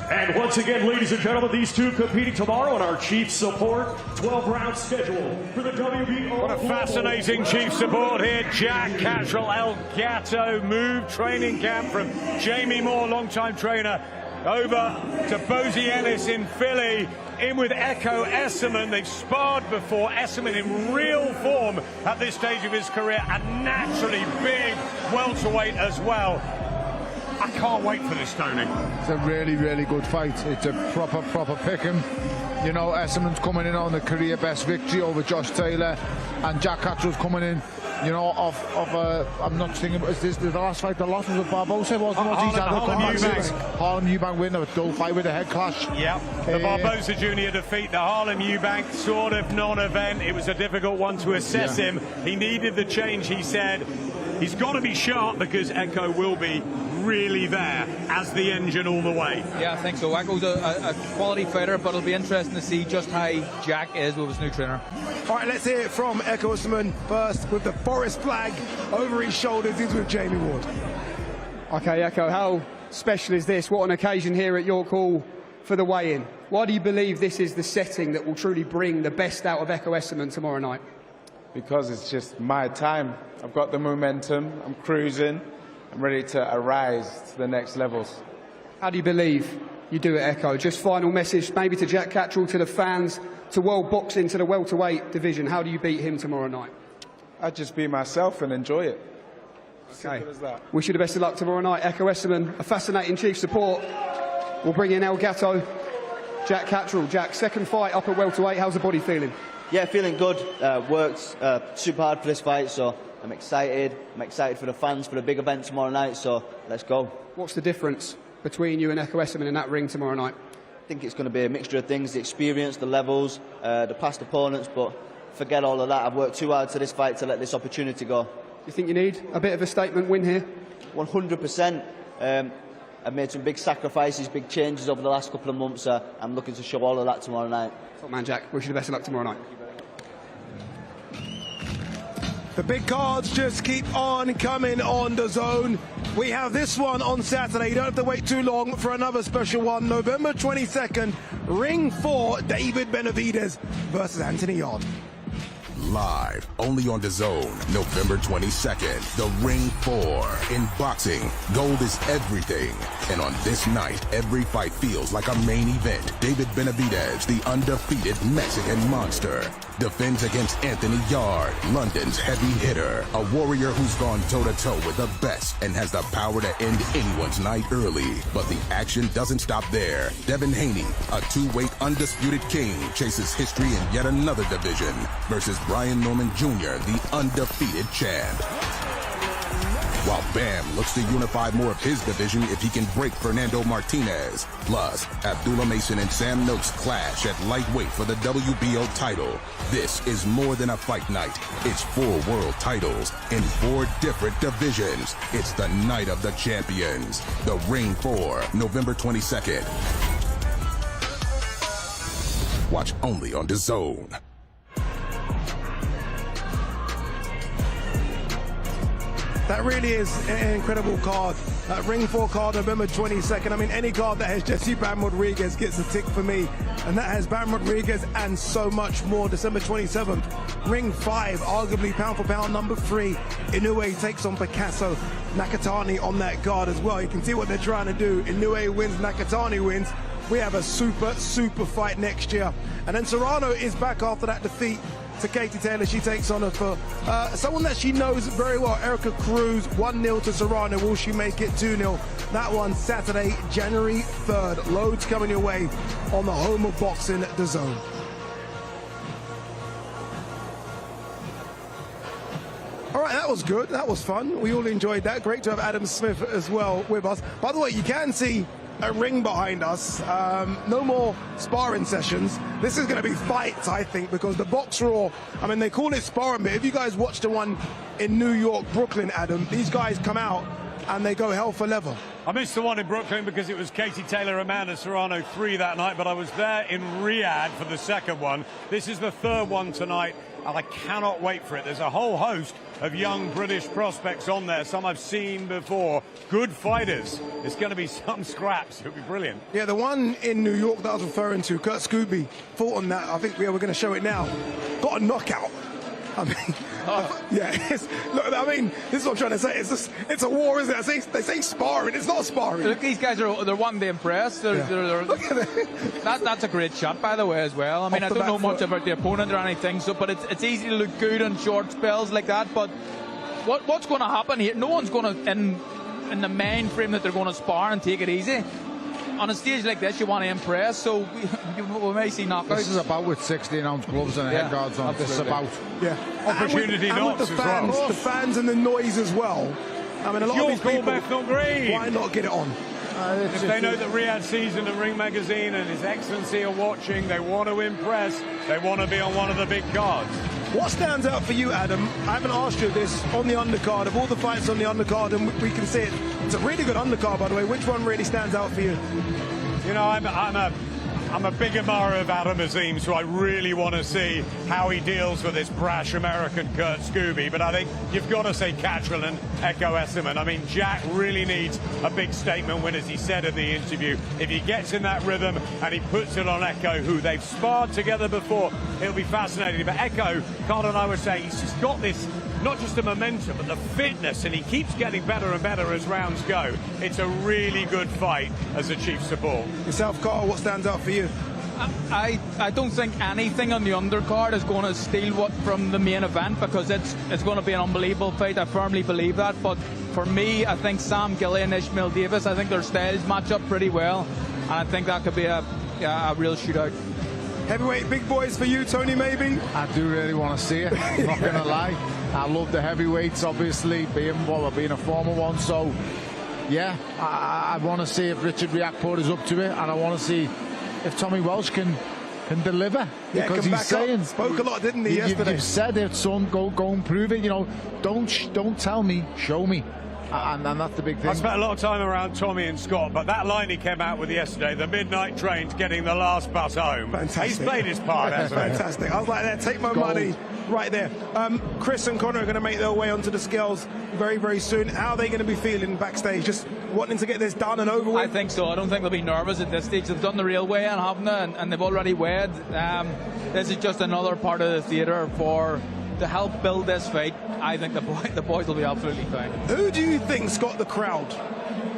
And once again, ladies and gentlemen, these two competing tomorrow on our Chief Support 12-round schedule for the WBO. What a fascinating Chief Support here. Jack Catterall, El Gato, moved training camp from Jamie Moore, longtime trainer, over to Bosie Ellis in Philly, in with Echo Essuman. They've sparred before. Essuman in real form at this stage of his career, and naturally big welterweight as well. I can't wait for this, Tony. It's a really, really good fight. It's a proper pick'em. You know, Essuman's coming in on the career best victory over Josh Taylor, and Jack Catterall's coming in, you know, I'm not thinking, is this the last fight? The loss was with Barbosa, wasn't it? Harlem Eubank win, a dull fight with a head clash. Yeah, the Barbosa Jr. defeat, the Harlem Eubank sort of non-event. It was a difficult one to assess him. He needed the change, he said. He's got to be sharp because Echo will be really there as the engine all the way. Yeah, I think so. Echo's a quality fighter, but it'll be interesting to see just how Jack is with his new trainer. All right, let's hear it from Echo Essuman first with the Forest flag over his shoulders. He's with Jamie Ward. Okay, Echo, how special is this? What an occasion here at York Hall for the weigh-in. Why do you believe this is the setting that will truly bring the best out of Echo Essuman tomorrow night? Because it's just my time. I've got the momentum, I'm cruising, I'm ready to arise to the next levels. How do you believe you do it, Echo? Just final message maybe to Jack Catterall, to the fans, to world boxing, to the welterweight division. How do you beat him tomorrow night? I'd just be myself and enjoy it. Okay. Simple as that. Wish you the best of luck tomorrow night. Echo Essuman, a fascinating Chief Support. We'll bring in El Gato, Jack Catterall. Jack, second fight up at welterweight. How's the body feeling? Yeah, feeling good. Worked super hard for this fight, so I'm excited. I'm excited for the fans for the big event tomorrow night, so let's go. What's the difference between you and Echo Essuman in that ring tomorrow night? I think it's going to be a mixture of things, the experience, the levels, the past opponents, but forget all of that. I've worked too hard to this fight to let this opportunity go. Do you think you need a bit of a statement win here? 100%. I've made some big sacrifices, big changes over the last couple of months. I'm looking to show all of that tomorrow night. Top man, Jack. Wish you the best of luck tomorrow night. The big cards just keep on coming on the zone. We have this one on Saturday. You don't have to wait too long for another special one. November 22nd, Ring 4, David Benavidez versus Anthony Yarde. Live, only on DAZN, November 22nd, the Ring 4. In boxing, gold is everything. And on this night, every fight feels like a main event. David Benavidez, the undefeated Mexican monster, defends against Anthony Yarde, London's heavy hitter. A warrior who's gone toe-to-toe with the best and has the power to end anyone's night early. But the action doesn't stop there. Devin Haney, a two-weight undisputed king, chases history in yet another division versus Brian Norman Jr., the undefeated champ. while Bam looks to unify more of his division if he can break Fernando Martinez. Plus, Abdullah Mason and Sam Noakes clash at lightweight for the WBO title. This is more than a fight night. It's 4 world titles in 4 different divisions. It's the night of the champions. The Ring 4, November 22nd. Watch only on DAZN. That really is an incredible card. That Ring 4 card, November 22nd. I mean, any card that has Jesse Bam Rodriguez gets a tick for me. And that has Bam Rodriguez and so much more. December 27th. Ring 5, arguably pound for pound number 3. Inoue takes on Picasso. Nakatani on that card as well. You can see what they're trying to do. Inoue wins, Nakatani wins. We have a super fight next year. And then Serrano is back after that defeat to Katie Taylor. She takes on her for someone that she knows very well, Erica Cruz. 1-0 to Serrano. Will she make it 2-0? That one Saturday, January 3rd. Loads coming your way on the home of boxing, DAZN. All right, that was good. That was fun. We all enjoyed that. Great to have Adam Smith as well with us. By the way, you can see a ring behind us. No more sparring sessions. This is going to be fights, I think, because the Box Raw, I mean, they call it sparring, but if you guys watched the one in New York, Brooklyn, Adam, these guys come out and they go hell for leather. I missed the one in Brooklyn because it was Katie Taylor, Amanda Serrano 3 that night, but I was there in Riyadh for the second one. This is the third one tonight, and I cannot wait for it. There's a whole host of young British prospects on there, some I've seen before. Good fighters. It's going to be some scraps. It'll be brilliant. Yeah, the one in New York that I was referring to, Kurt Scooby fought on that. I think we're going to show it now. Got a knockout. I mean, yeah. Look, I mean, this is what I'm trying to say. It's a war, isn't it? They say sparring. It's not sparring. Look, these guys they're wanting to impress. Look at it. That's a great shot, by the way, as well. I mean, I don't know much about the opponent or anything, but it's easy to look good on short spells like that. But what's going to happen here? No one's going to in the main frame that they're going to spar and take it easy. On a stage like this, you want to impress, so we may see knockouts. This is about with 16-ounce gloves and head guards on. This is about opportunity knocks as well. The fans and the noise as well. I mean, a lot of these people, why not get it on? If they know that Riyadh Season and Ring Magazine and His Excellency are watching, they want to impress, they want to be on one of the big cards. What stands out for you, Adam? I haven't asked you this on the undercard. Of all the fights on the undercard, and we can see it. It's a really good undercard, by the way. Which one really stands out for you? You know, I'm a big admirer of Adam Azim, so I really want to see how he deals with this brash American Kurt Scooby. But I think you've got to say Cattrall and Echo Esserman. I mean, Jack really needs a big statement win, as he said in the interview. If he gets in that rhythm and he puts it on Echo, who they've sparred together before, it'll be fascinating. But Echo, Carl and I were saying, he's just got this, not just the momentum, but the fitness, and he keeps getting better and better as rounds go. It's a really good fight as a chief support. Yourself, Carl, what stands out for you? I don't think anything on the undercard is going to steal what from the main event, because it's going to be an unbelievable fight. I firmly believe that. But for me, I think Sam Gilly and Ishmael Davis, I think their styles match up pretty well, and I think that could be a real shootout. Heavyweight big boys for you, Tony, maybe? I do really want to see it, I'm not going to lie. I love the heavyweights, obviously, being a former one. So, yeah, I want to see if Richard Riakporte is up to it, and I want to see if Tommy Walsh can deliver. Yeah, because he's saying, spoke a lot, didn't he, yesterday? You've said it, son, go and prove it. You know, don't tell me, show me. And that's the big thing. I spent a lot of time around Tommy and Scott, but that line he came out with yesterday, the midnight train's getting the last bus home. Fantastic. He's played his part, hasn't he? Fantastic. I was like, there, take my money right there. Chris and Conor are going to make their way onto the scales very, very soon. How are they going to be feeling backstage? Just wanting to get this done and over with? I think so. I don't think they'll be nervous at this stage. They've done the real weigh-in, haven't they? And they've already weighed. This is just another part of the theatre to help build this fight. I think the boys will be absolutely fine. Who do you think's got the crowd?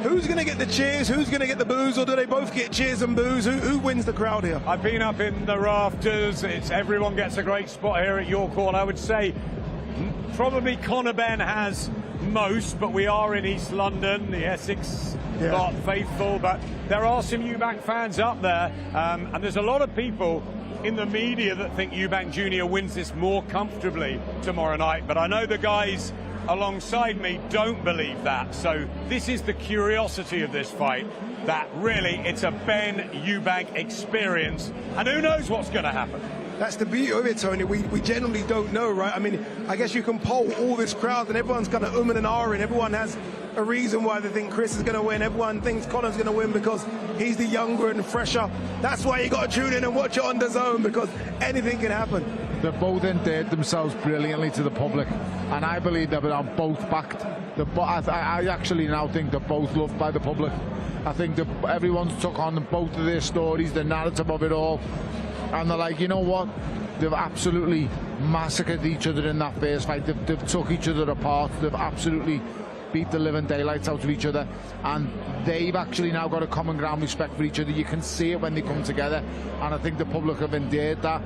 Who's going to get the cheers? Who's going to get the boos? Or do they both get cheers and boos? Who wins the crowd here? I've been up in the rafters. Everyone gets a great spot here at York Hall. I would say probably Conor Benn has most, but we are in East London, the Essex lot faithful. But there are some Eubank fans up there, and there's a lot of people in the media that think Eubank Jr. wins this more comfortably tomorrow night. But I know the guys alongside me don't believe that. So this is the curiosity of this fight, that really it's a Benn Eubank experience, and who knows what's going to happen. That's the beauty of it, Tony. We generally don't know, right? I mean, I guess you can poll all this crowd and everyone's kind of and ahhing. Everyone has a reason why they think Chris is going to win. Everyone thinks Conor's going to win because he's the younger and fresher. That's why you got to tune in and watch it on DAZN, because anything can happen. They've both endeared themselves brilliantly to the public, and I believe they're both backed. I actually now think they're both loved by the public. I think that everyone's took on both of their stories, the narrative of it all, and they're like, you know what? They've absolutely massacred each other in that first fight. They've took each other apart. They've absolutely beat the living daylights out of each other, and they've actually now got a common ground respect for each other. You can see it when they come together, and I think the public have endeared that,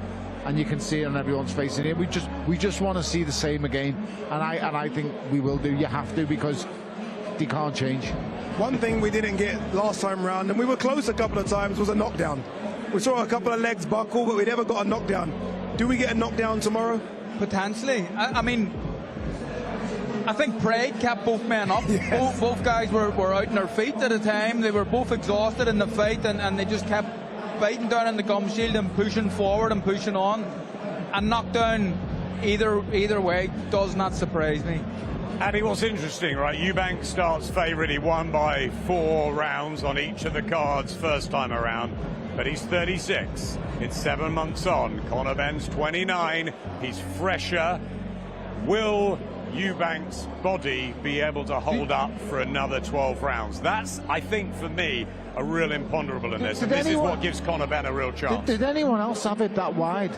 and you can see it on everyone's face in here. We just want to see the same again, and I think we will do. You have to, because they can't change. One thing we didn't get last time round, and we were close a couple of times, was a knockdown. We saw a couple of legs buckle, but we never got a knockdown. Do we get a knockdown tomorrow? Potentially. I mean, I think pride kept both men up. Yes. Both guys were out on their feet at the time. They were both exhausted in the fight, and they just kept biting down on the gum shield and pushing forward and pushing on. And knockdown either way does not surprise me. Addy, what's interesting, right? Eubank starts favourite. He won by 4 rounds on each of the cards first time around. But he's 36. It's 7 months on. Conor Benn's 29. He's fresher. Will Eubank's body be able to hold up for another 12 rounds? That's, I think, for me, a real imponderable in this. And this is what gives Conor Benn a real chance. Did anyone else have it that wide?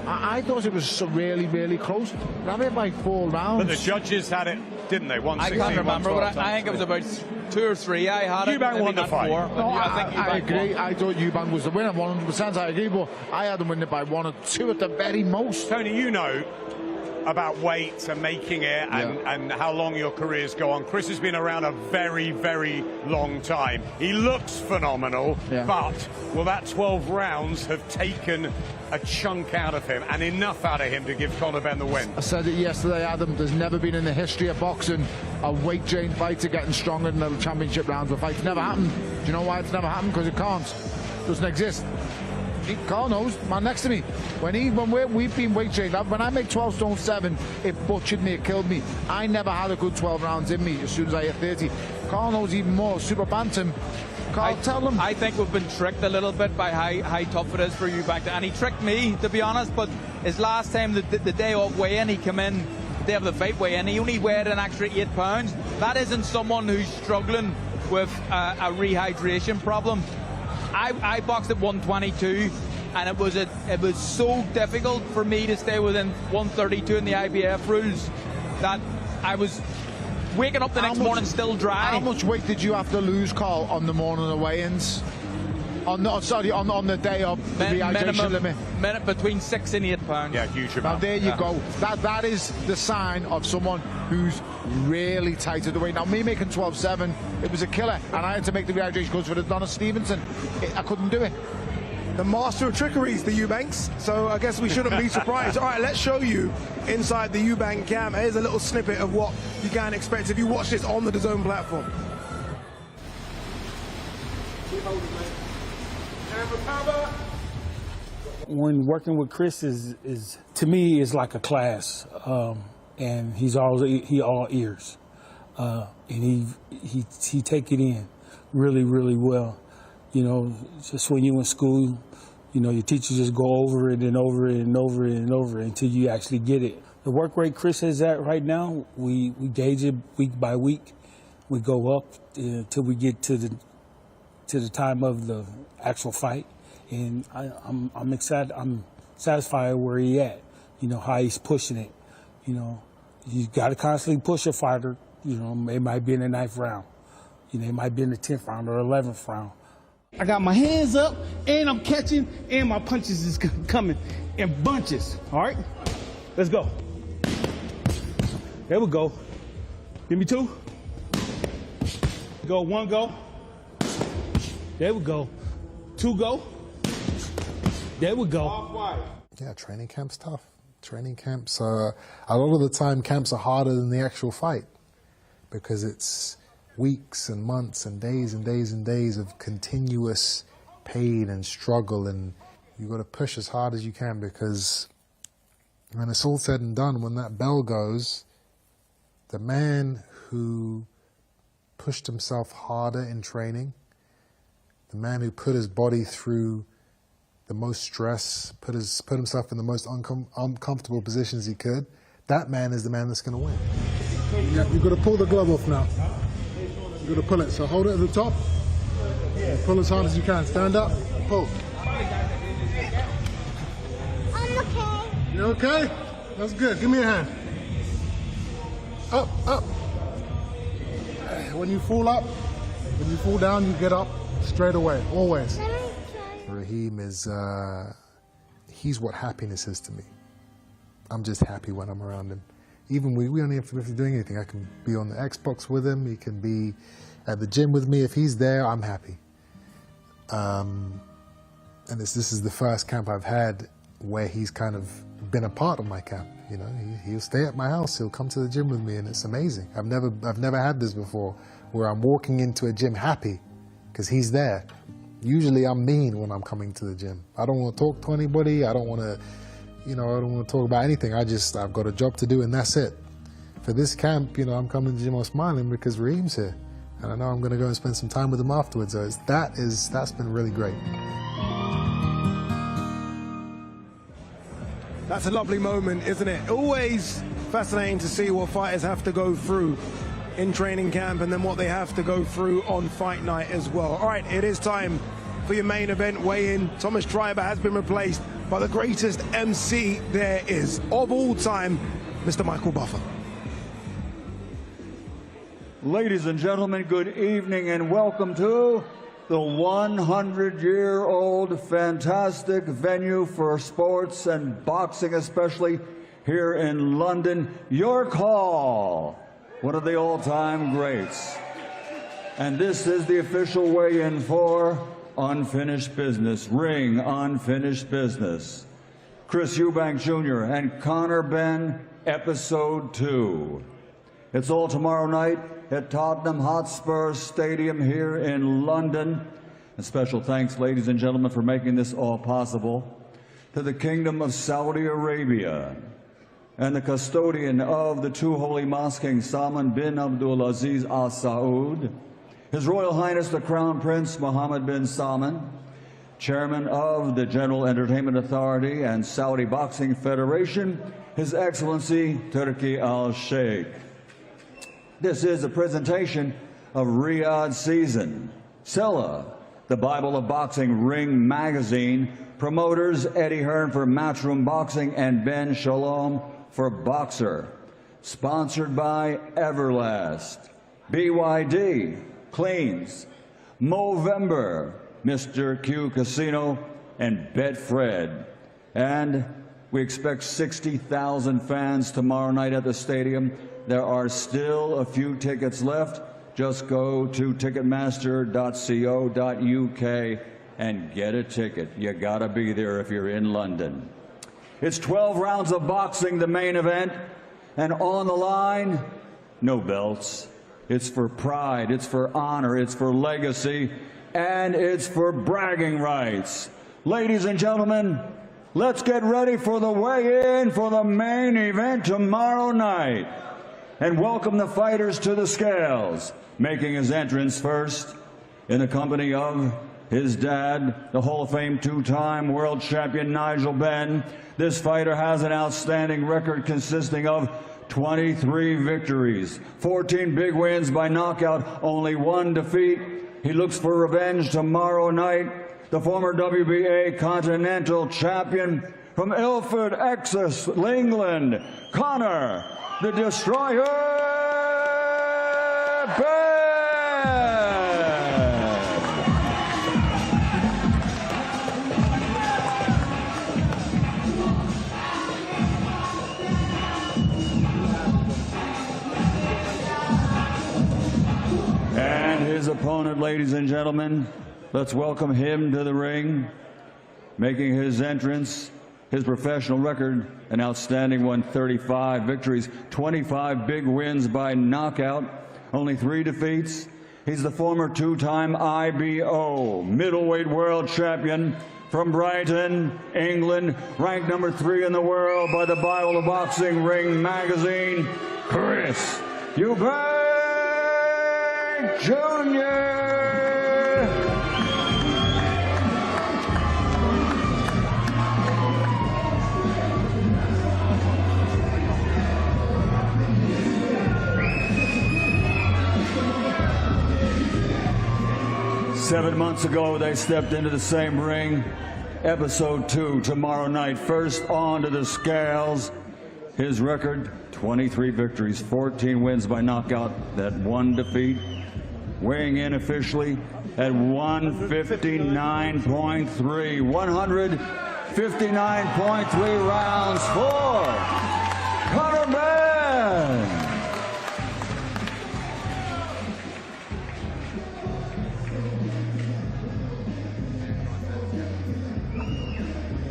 I thought it was really, really close. Have it by 4 rounds. But the judges had it, didn't they? I can't remember, but I think it was about 2 or 3. I had it. Eubank won the fight. 4. No, I agree. I thought Eubank was the winner, 100%. I agree, but I had him winning by 1 or 2 at the very most. Tony, you know about weight and making it and how long your careers go on. Chris has been around a very, very long time. He looks phenomenal, but will that 12 rounds have taken a chunk out of him and enough out of him to give Conor Benn the win? I said it yesterday, Adam. There's never been in the history of boxing a weight change fighter getting stronger than the championship rounds of fights. Never happened. Do you know why it's never happened? Because it can't. It doesn't exist. Carl knows, man next to me. We've been weight changed. When I make 12 stone 7, it butchered me, it killed me. I never had a good 12 rounds in me as soon as I hit 30. Carl knows even more. Super bantam. Carl, tell them. I think we've been tricked a little bit by how tough it is for Eubank. And he tricked me, to be honest, but his last time, the day off weigh-in, he came in, the day of the fight weigh-in, he only weighed an extra 8 pounds. That isn't someone who's struggling with a rehydration problem. I boxed at 122, and it was so difficult for me to stay within 132 in the IBF rules that I was waking up the next morning still dry. How much weight did you have to lose, Carl, on the morning of weigh-ins? On the day of the rehydration limit? Between 6 and 8 pounds. Yeah, huge amount. Now there you go. That is the sign of someone who's really tight at the weight. Now me making 12.7, it was a killer, and I had to make the rehydration course for the Donna Stevenson. I couldn't do it. The master of trickery is the Eubanks, so I guess we shouldn't be surprised. All right, let's show you inside the Eubank camp. Here's a little snippet of what you can expect if you watch this on the DAZN platform. When working with Chris is to me is like a class, and he's all ears, and he take it in really well. You know, just when you in school, you know, your teachers just go over it and over it and over it and over it until you actually get it. The work rate Chris is at right now, we gauge it week by week. We go up until we get to the time of the actual fight, and I'm excited. I'm satisfied where he at. You know how he's pushing it. You know, you got to constantly push a fighter. You know, it might be in the 9th round. You know, it might be in the 10th round or 11th round. I got my hands up, and I'm catching, and my punches is coming in bunches. All right, let's go. There we go. Give me 2. Go 1 go. There we go. 2 go. There we go. Yeah, training camp's tough. Training camps are, a lot of the time, camps are harder than the actual fight because it's weeks and months and days and days and days of continuous pain and struggle, and you've got to push as hard as you can because when it's all said and done, when that bell goes, the man who pushed himself harder in training, the man who put his body through the most stress, put himself in the most uncomfortable positions he could, that man is the man that's going to win. Yeah, you've got to pull the glove off now. You've got to pull it. So hold it at the top. Pull as hard as you can. Stand up. Pull. I'm okay. You okay? That's good. Give me a hand. Up, up. When you fall up, when you fall down, you get up straight away, always. Raheem is, he's what happiness is to me. I'm just happy when I'm around him. Even we don't even have to be doing anything. I can be on the Xbox with him. He can be at the gym with me. If he's there, I'm happy. And this is the first camp I've had where he's kind of been a part of my camp. You know, he'll stay at my house. He'll come to the gym with me, and it's amazing. I've never had this before, where I'm walking into a gym happy because he's there. Usually I'm mean when I'm coming to the gym. I don't want to talk to anybody. I don't want to, I don't want to talk about anything. I've got a job to do, and that's it. For this camp, I'm coming to the gym, I'm smiling because Raheem's here. And I know I'm going to go and spend some time with him afterwards. So that's been really great. That's a lovely moment, isn't it? Always fascinating to see what fighters have to go through in training camp and then what they have to go through on fight night as well. All right, it is time for your main event weigh-in. Thomas Treiber has been replaced by the greatest MC there is of all time, Mr. Michael Buffer. Ladies and gentlemen, good evening and welcome to the 100-year-old fantastic venue for sports and boxing, especially here in London, York Hall, one of the all-time greats. And this is the official weigh-in for Unfinished Business, Ring Unfinished Business. Chris Eubank Jr. and Conor Benn, Episode 2. It's all tomorrow night at Tottenham Hotspur Stadium here in London. A special thanks, ladies and gentlemen, for making this all possible, to the Kingdom of Saudi Arabia and the custodian of the two holy mosques, King Salman bin Abdulaziz Al Saud, His Royal Highness the Crown Prince Mohammed bin Salman, Chairman of the General Entertainment Authority and Saudi Boxing Federation, His Excellency Turki Al Sheikh. This is a presentation of Riyadh Season, Silla, the Bible of Boxing Ring Magazine, promoters Eddie Hearn for Matchroom Boxing and Ben Shalom for Boxer. Sponsored by Everlast, BYD, Cleans, Movember, Mr. Q Casino, and Betfred. And we expect 60,000 fans tomorrow night at the stadium. There are still a few tickets left. Just go to ticketmaster.co.uk and get a ticket. You gotta be there if you're in London. It's 12 rounds of boxing, the main event, and on the line, no belts. It's for pride, it's for honor, it's for legacy, and it's for bragging rights. Ladies and gentlemen, let's get ready for the weigh-in for the main event tomorrow night. And welcome the fighters to the scales. Making his entrance first, in the company of his dad, the Hall of Fame two-time world champion Nigel Benn. This fighter has an outstanding record consisting of 23 victories, 14 big wins by knockout, only one defeat. He looks for revenge tomorrow night. The former WBA Continental Champion from Ilford, Essex, England, Conor the Destroyer Benn. And his opponent, ladies and gentlemen, let's welcome him to the ring. Making his entrance, His professional record, an outstanding 135 victories, 25 big wins by knockout, only 3 defeats. He's the former 2-time IBO middleweight world champion from Brighton, England, ranked number 3 in the world by the Bible of Boxing Ring magazine, Chris Eubank Jr. 7 months ago, they stepped into the same ring. Episode 2, tomorrow night. First onto the scales. His record, 23 victories, 14 wins by knockout, that 1 defeat. Weighing in officially at 159.3. 159.3 rounds for Conor Benn.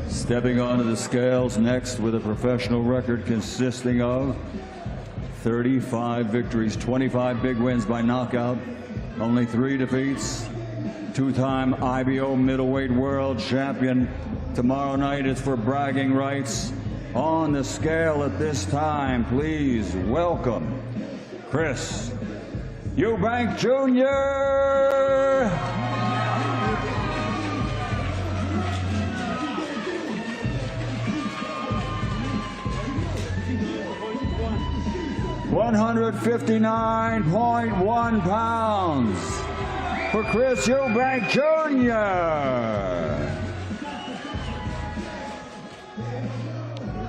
Stepping onto the scales next with a professional record consisting of 35 victories, 25 big wins by knockout, only 3 defeats, 2-time IBO middleweight world champion. Tomorrow night is for bragging rights. On the scale at this time, please welcome Chris Eubank Jr. 159.1 pounds for Chris Eubank Jr.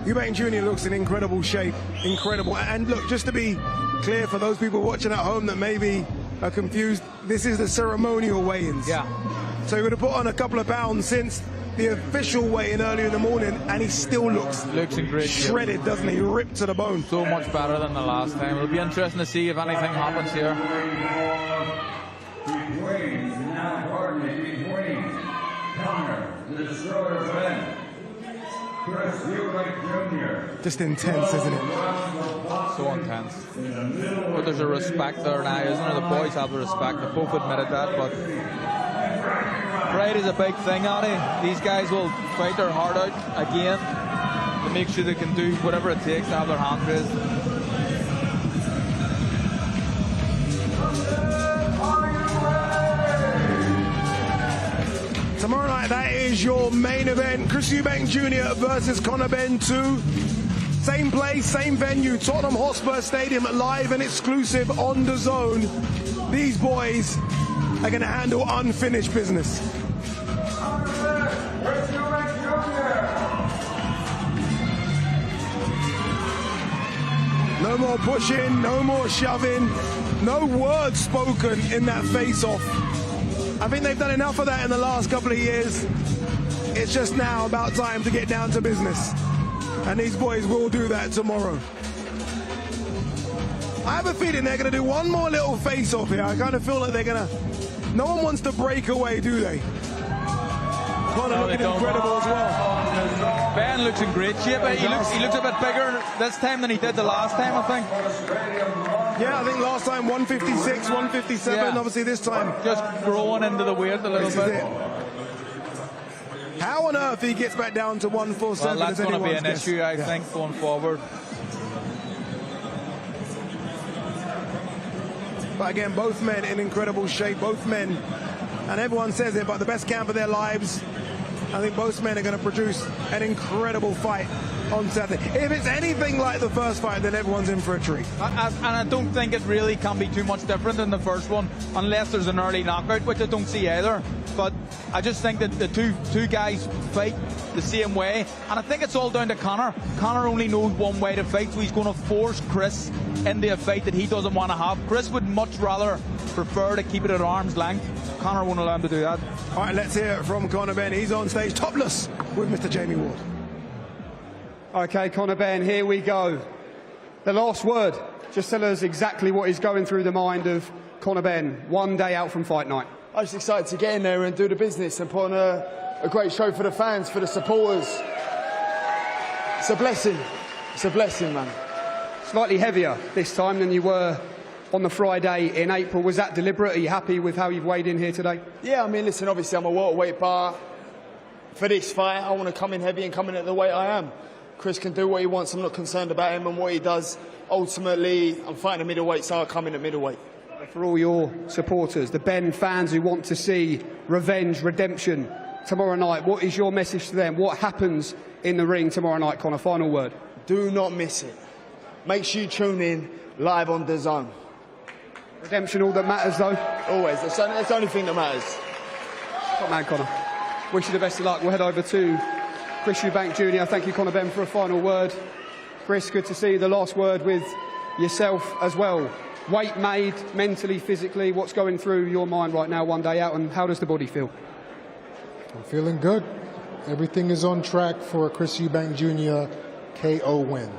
Eubank Jr. looks in incredible shape, incredible. And look, just to be clear for those people watching at home that maybe are confused, this is the ceremonial weigh-ins. Yeah. So he would have put on a couple of pounds since the official weigh-in earlier in the morning, and he still looks in great shredded, shape. doesn't he? Ripped to the bone. So much better than the last time. It'll be interesting to see if anything happens here. Between Conor, the Destroyer Benn, Chris Eubank Jr. Just intense, isn't it? So intense. But there's a respect there now, isn't there? The boys have the respect. They both admitted that, but pride is a big thing, Addy. These guys will fight their heart out again to make sure they can do whatever it takes to have their hand raised. Tomorrow night, that is your main event. Chris Eubank Jr. versus Conor Benn 2. Same place, same venue, Tottenham Hotspur Stadium, live and exclusive on the Zone. These boys are going to handle unfinished business. No more pushing, no more shoving, no words spoken in that face-off. I think they've done enough of that in the last couple of years. It's just now about time to get down to business. And these boys will do that tomorrow. I have a feeling they're going to do one more little face-off here. I kind of feel like they're going to... No one wants to break away, do they? Conor looking incredible as well. Ben looks in great shape. He looks a bit bigger this time than he did the last time, I think. Yeah, I think last time 156, 157. Yeah. Obviously this time just growing into the weight a little bit. How on earth he gets back down to 147? Well, that's going to be an issue, I think, going forward. But again, both men in incredible shape. Both men, and everyone says it, but the best camp of their lives. I think both men are going to produce an incredible fight on Saturday. If it's anything like the first fight, then everyone's in for a treat. And I don't think it really can be too much different than the first one, unless there's an early knockout, which I don't see either. But I just think that the two guys fight the same way, and I think it's all down to Conor. Conor only knows one way to fight, so he's going to force Chris into a fight that he doesn't want to have. Chris would much rather prefer to keep it at arm's length. Conor won't allow him to do that. All right, let's hear it from Conor Benn. He's on stage topless with Mr. Jamie Ward. Okay, Conor Benn, here we go. The last word. Just tell us exactly what is going through the mind of Conor Benn 1 day out from fight night. I'm just excited to get in there and do the business and put on a great show for the fans, for the supporters. It's a blessing. It's a blessing, man. Slightly heavier this time than you were on the Friday in April. Was that deliberate? Are you happy with how you've weighed in here today? Yeah, I mean, listen, obviously I'm a welterweight, but for this fight, I want to come in heavy and come in at the weight I am. Chris can do what he wants. I'm not concerned about him and what he does. Ultimately, I'm fighting a middleweight, so I'll come in at middleweight. For all your supporters, the Benn fans who want to see revenge, redemption tomorrow night, what is your message to them? What happens in the ring tomorrow night, Conor? Final word. Do not miss it. Make sure you tune in live on DAZN. Redemption all that matters, though? Always. That's the only thing that matters. Top man, Conor. Wish you the best of luck. We'll head over to Chris Eubank Jr. Thank you, Conor Benn, for a final word. Chris, good to see you. The last word with yourself as well. Weight made, mentally, physically, what's going through your mind right now, one day out, and how does the body feel? I'm feeling good. Everything is on track for a Chris Eubank Jr. KO win.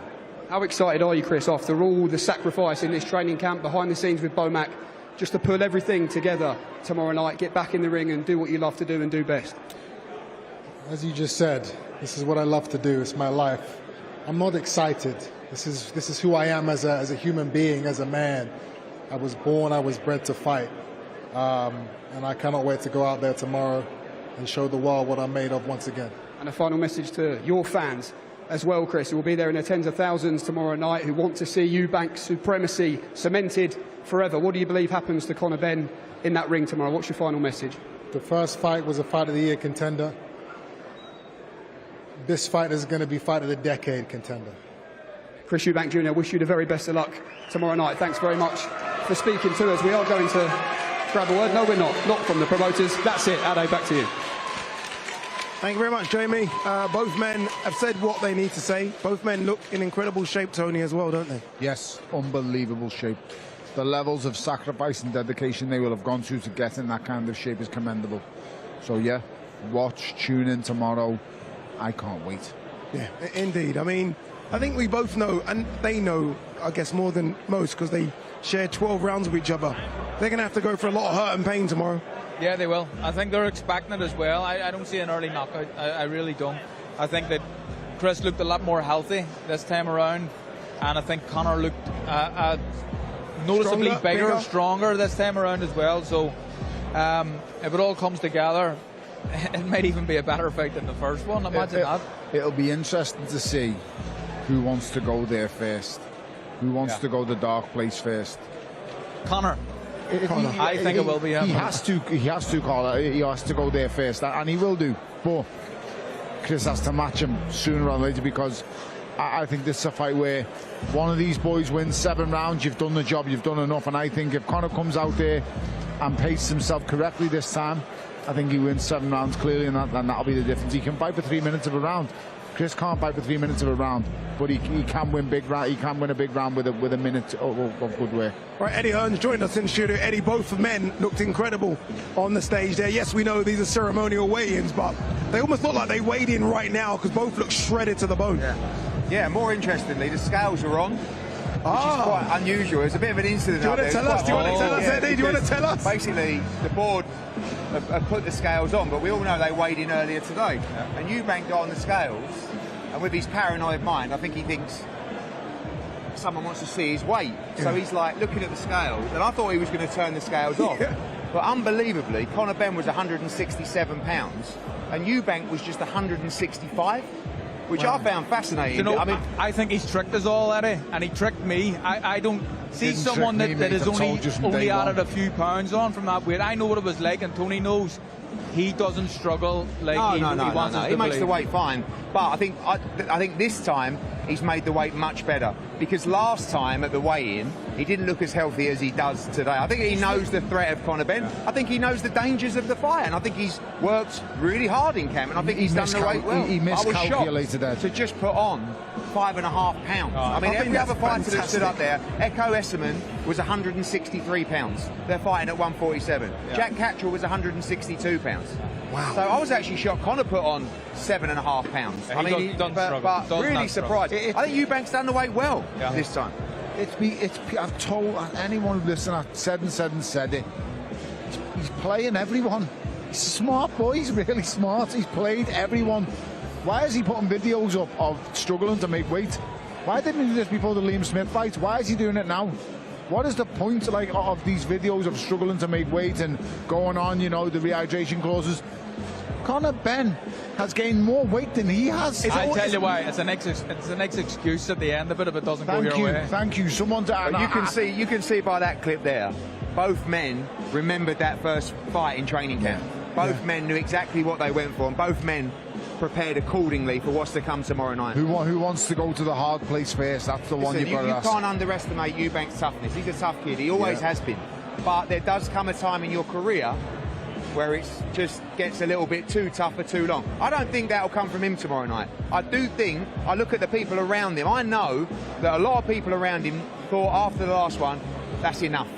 How excited are you, Chris, after all the sacrifice in this training camp, behind the scenes with Bomac, just to pull everything together tomorrow night, get back in the ring and do what you love to do and do best? As you just said, this is what I love to do. It's my life. I'm not excited. This is who I am as a human being, as a man. I was born, I was bred to fight. And I cannot wait to go out there tomorrow and show the world what I'm made of once again. And a final message to your fans as well, Chris, who will be there in their tens of thousands tomorrow night, who want to see Eubank's supremacy cemented forever. What do you believe happens to Conor Benn in that ring tomorrow? What's your final message? The first fight was a Fight of the Year contender. This fight is going to be Fight of the Decade contender. Chris Eubank Jr., wish you the very best of luck tomorrow night. Thanks very much for speaking to us. We are going to grab a word. No, we're not. Not from the promoters. That's it. Ade, back to you. Thank you very much, Jamie. Both men have said what they need to say. Both men look in incredible shape, Tony, as well, don't they? Yes, unbelievable shape. The levels of sacrifice and dedication they will have gone to get in that kind of shape is commendable. So, yeah, watch, tune in tomorrow. I can't wait. Yeah, indeed. I mean, I think we both know, and they know, I guess, more than most, because they share 12 rounds with each other. They're going to have to go for a lot of hurt and pain tomorrow. Yeah, they will. I think they're expecting it as well. I don't see an early knockout. I really don't. I think that Chris looked a lot more healthy this time around, and I think Conor looked noticeably bigger, stronger this time around as well. So if it all comes together, it might even be a better fight than the first one. Imagine that. It'll be interesting to see who wants to go there first, who wants to go the dark place first. Conor. I think it will be him. He has to, Carl. He has to go there first, and he will do. But Chris has to match him sooner or later, because I think this is a fight where one of these boys wins 7 rounds. You've done the job. You've done enough. And I think if Conor comes out there and paces himself correctly this time, I think he wins 7 rounds clearly, and that'll be the difference. He can fight for 3 minutes of a round. Chris can't fight for 3 minutes of a round, but he can win big round. He can win a big round with a minute of good work. Right, Eddie Hearn's joined us in the studio. Eddie, both men looked incredible on the stage there. Yes, we know these are ceremonial weigh-ins, but they almost look like they weighed in right now, because both look shredded to the bone. Yeah, more interestingly, the scales are on, which is quite unusual. There's a bit of an incident. Do you want to tell us? Do you want to tell us, Eddie? Do you want to tell us? Basically, the board have put the scales on, but we all know they weighed in earlier today. And Eubank got on the scales, and with his paranoid mind, I think he thinks someone wants to see his weight. So he's like looking at the scales, and I thought he was going to turn the scales off. But unbelievably, Conor Benn was 167 pounds, and Eubank was just 165. Which I found fascinating. You know, I mean, I think he's tricked us all, Eddie, and he tricked me. I don't see someone that has only added a few pounds on from that weight. I know what it was like, and Tony knows. He doesn't struggle like he wants us to He makes believe. the weight fine, but I think this time he's made the weight much better, because last time at the weigh-in he didn't look as healthy as he does today. I think he knows the threat of Conor Benn. I think he knows the dangers of the fight, and I think he's worked really hard in camp, and I think he's done the weight well. He miscalculated that. To just put on 5.5 pounds. I mean, every other fighter that stood up there, Echo Esserman was 163 pounds. They're fighting at 147. Jack Cattrall was 162 pounds. Wow. So I was actually shocked Conor put on 7.5 pounds. I mean, but really surprised. I think Eubank's done the weight well this time. I've told anyone who listened, I've said it. He's playing everyone. He's a smart boy. He's really smart. He's played everyone Why is he putting videos up of struggling to make weight? Why didn't he do this before the Liam Smith fight? Why is he doing it now? What is the point of these videos of struggling to make weight and going on, you know, the rehydration clauses? Conor Benn has gained more weight than he has. I tell you why, it's an excuse at the end of it if it doesn't go your way. Thank you. Someone to... You can see by that clip there, both men remembered that first fight in training camp. Both men knew exactly what they went for, and both men prepared accordingly for what's to come tomorrow night. Who wants to go to the hard place first? That's the one you've got to ask. You can't underestimate Eubank's toughness. He's a tough kid. He always has been. But there does come a time in your career where it just gets a little bit too tough for too long. I don't think that'll come from him tomorrow night. I do think, I look at the people around him, I know that a lot of people around him thought after the last one, that's enough.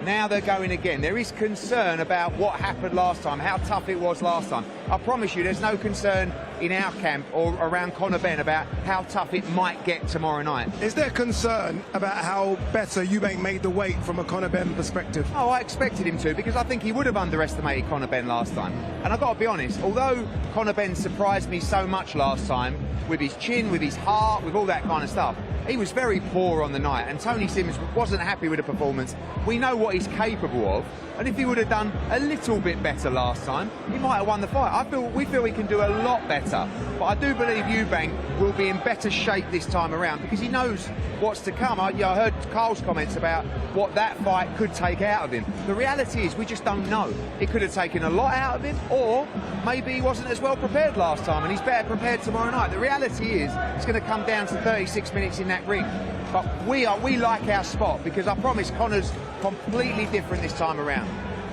Now they're going again. There is concern about what happened last time, how tough it was last time. I promise you, there's no concern in our camp or around Conor Benn about how tough it might get tomorrow night. Is there concern about how better Eubank made the weight from a Conor Benn perspective? Oh, I expected him to, because I think he would have underestimated Conor Benn last time. And I've got to be honest, although Conor Benn surprised me so much last time, with his chin, with his heart, with all that kind of stuff, he was very poor on the night, and Tony Simmons wasn't happy with the performance. We know what he's capable of, and if he would have done a little bit better last time, he might have won the fight. We feel he can do a lot better, but I do believe Eubank will be in better shape this time around because he knows what's to come. I heard Carl's comments about what that fight could take out of him. The reality is we just don't know. It could have taken a lot out of him, or maybe he wasn't as well prepared last time and he's better prepared tomorrow night. The reality is it's going to come down to 36 minutes in that ring. But we like our spot, because I promise Conor's completely different this time around.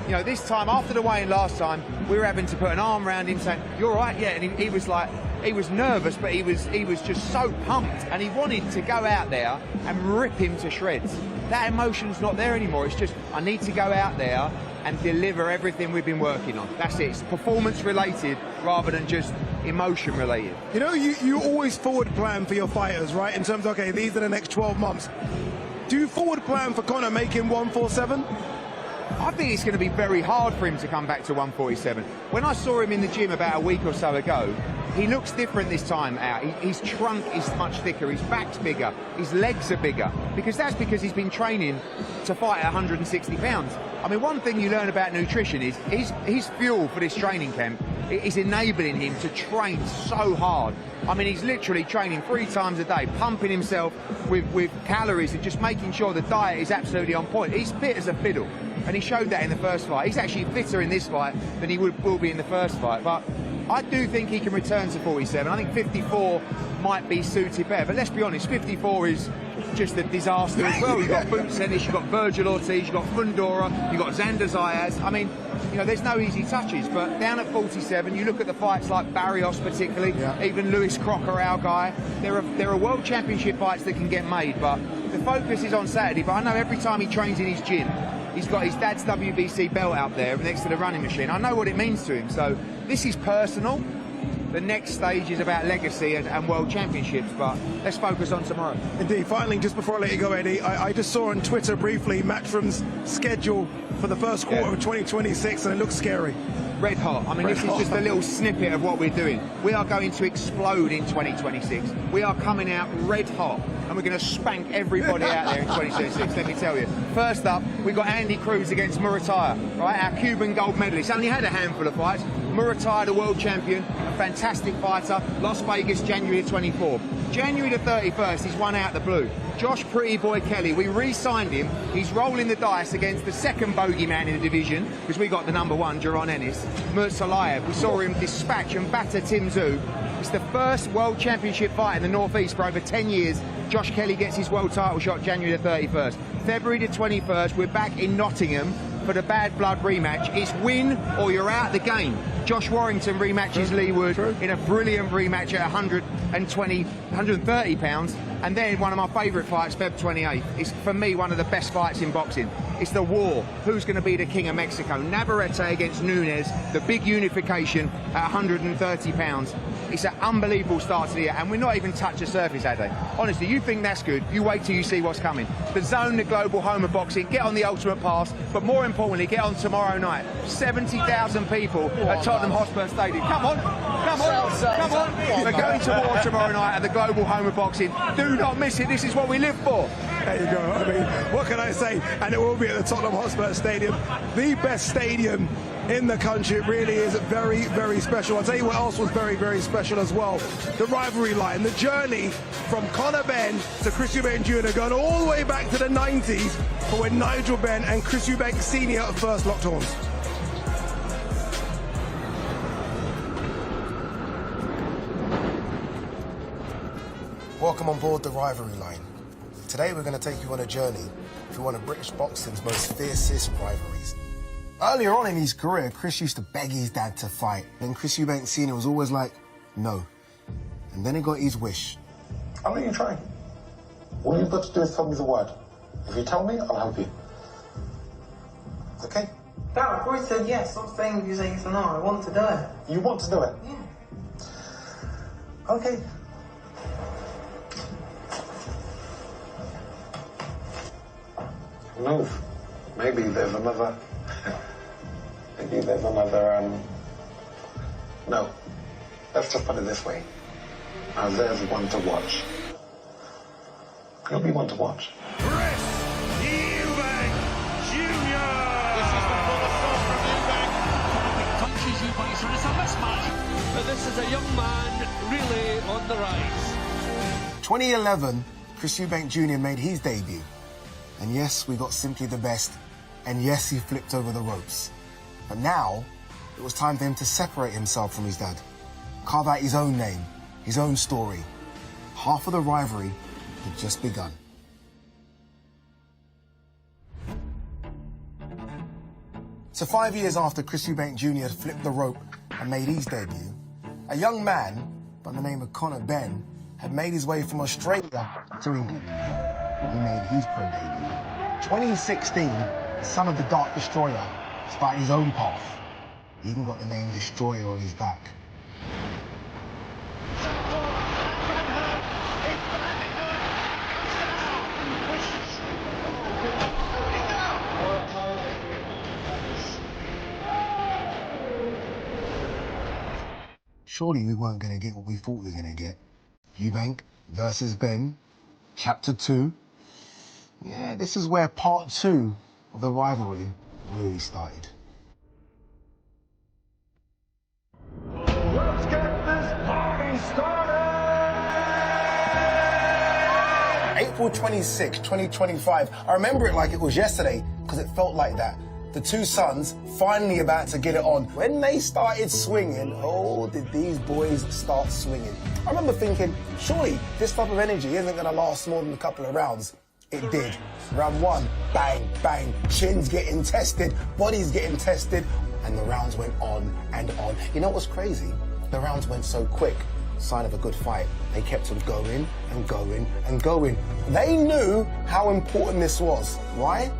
You know, this time, after the weigh-in last time, we were having to put an arm around him saying, "You're right, yeah," and he was like, he was nervous, but he was just so pumped, and he wanted to go out there and rip him to shreds. That emotion's not there anymore. It's just, I need to go out there and deliver everything we've been working on. That's it. It's performance-related rather than just emotion-related. You know, you always forward plan for your fighters, right? In terms of, okay, these are the next 12 months. Do you forward plan for Conor making 147? I think it's going to be very hard for him to come back to 147. When I saw him in the gym about a week or so ago, he looks different this time out. His trunk is much thicker, his back's bigger, his legs are bigger, because he's been training to fight at 160 pounds. I mean, one thing you learn about nutrition is his fuel for this training camp is enabling him to train so hard. I mean, he's literally training 3 times a day, pumping himself with calories and just making sure the diet is absolutely on point. He's fit as a fiddle, and he showed that in the first fight. He's actually fitter in this fight than he will be in the first fight. But I do think he can return to 47. I think 54 might be suited better. But let's be honest, 54 is just a disaster as well. You've got Boots Ennis, you've got Virgil Ortiz, you've got Fundora, you've got Xander Zayas. I mean, you know, there's no easy touches. But down at 47, you look at the fights like Barrios particularly, even Lewis Crocker, our guy. There are world championship fights that can get made, but the focus is on Saturday. But I know every time he trains in his gym, he's got his dad's WBC belt out there next to the running machine. I know what it means to him. So this is personal. The next stage is about legacy and world championships, but let's focus on tomorrow. Indeed. Finally, just before I let you go, Eddie, I just saw on Twitter briefly Matchroom's schedule for the first quarter of 2026, and it looks scary. Red hot. I mean, this is just a little snippet of what we're doing. We are going to explode in 2026. We are coming out red hot, and we're going to spank everybody out there in 2026, let me tell you. First up, we've got Andy Cruz against Murataya, right? Our Cuban gold medalist. Only had a handful of fights. Murataya, the world champion, a fantastic fighter. Las Vegas, January the 24th. January the 31st, he's won out the blue. Josh Pretty Boy Kelly, we re-signed him. He's rolling the dice against the second bogeyman in the division, because we got the #1, Jaron Ennis, Murtsalayev. We saw him dispatch and batter Tim Tszyu. It's the first world championship fight in the Northeast for over 10 years. Josh Kelly gets his world title shot January the 31st. February the 21st, we're back in Nottingham for the Bad Blood rematch. It's win or you're out the game. Josh Warrington rematches Lee Wood in a brilliant rematch at 130 pounds. And then one of my favourite fights, Feb 28th. It's, for me, one of the best fights in boxing. It's the war. Who's going to be the king of Mexico? Navarrete against Nunes, the big unification at 130 pounds. It's an unbelievable start to the year, and we're not even touched the surface, Ade. Honestly, you think that's good, you wait till you see what's coming. The Zone, the global home of boxing, get on the Ultimate Pass, but more importantly, get on tomorrow night. 70,000 people at Tottenham Hotspur Stadium. Come on, Come on. We're going to war tomorrow night at the global home of boxing. Do not miss it. This is what we live for. There you go. I mean, what can I say? And it will be at the Tottenham Hotspur Stadium, the best stadium in the country. It really is very, very special. I'll tell you what else was very, very special as well. The rivalry line, the journey from Conor Benn to Chris Eubank Jr. going all the way back to the 90s for when Nigel Benn and Chris Eubank Sr. first locked horns. Welcome on board the Rivalry line. Today we're going to take you on a journey through one of British boxing's most fiercest rivalries. Earlier on in his career, Chris used to beg his dad to fight. Then Chris Eubank Sr. was always like, no. And then he got his wish. I'll let you try. All you've got to do is tell me the word. If you tell me, I'll help you. Okay? Dad, I've already said yes. Stop saying you say yes or no. I want to do it. You want to do it? Yeah. Okay. Move. Maybe there's another... Maybe there's another, No. Let's just put it this way. There's one to watch. He'll be one to watch. Chris Eubank Jr. This is the full assault from Eubank. He punches Eubank, so it's a mismatch. But this is a young man really on the rise. 2011, Chris Eubank Jr. made his debut. And yes, we got simply the best. And yes, he flipped over the ropes. But now, it was time for him to separate himself from his dad. Carve out his own name, his own story. Half of the rivalry had just begun. So 5 years after Chris Eubank Jr. had flipped the rope and made his debut, a young man by the name of Conor Benn had made his way from Australia to England. He made his pro debut. 2016, the son of the Dark Destroyer started his own path. He even got the name Destroyer on his back. Surely we weren't going to get what we thought we were going to get. Eubank versus Benn, Chapter 2. Yeah, this is where part 2 of the rivalry really started. Let's get this party started! April 26, 2025. I remember it like it was yesterday because it felt like that. The two sons finally about to get it on. When they started swinging, oh, did these boys start swinging. I remember thinking, surely this type of energy isn't going to last more than a couple of rounds. It did. Round 1, bang, bang, chins getting tested, bodies getting tested, and the rounds went on and on. You know what's crazy? The rounds went so quick. Sign of a good fight. They kept on going and going and going. They knew how important this was. Why?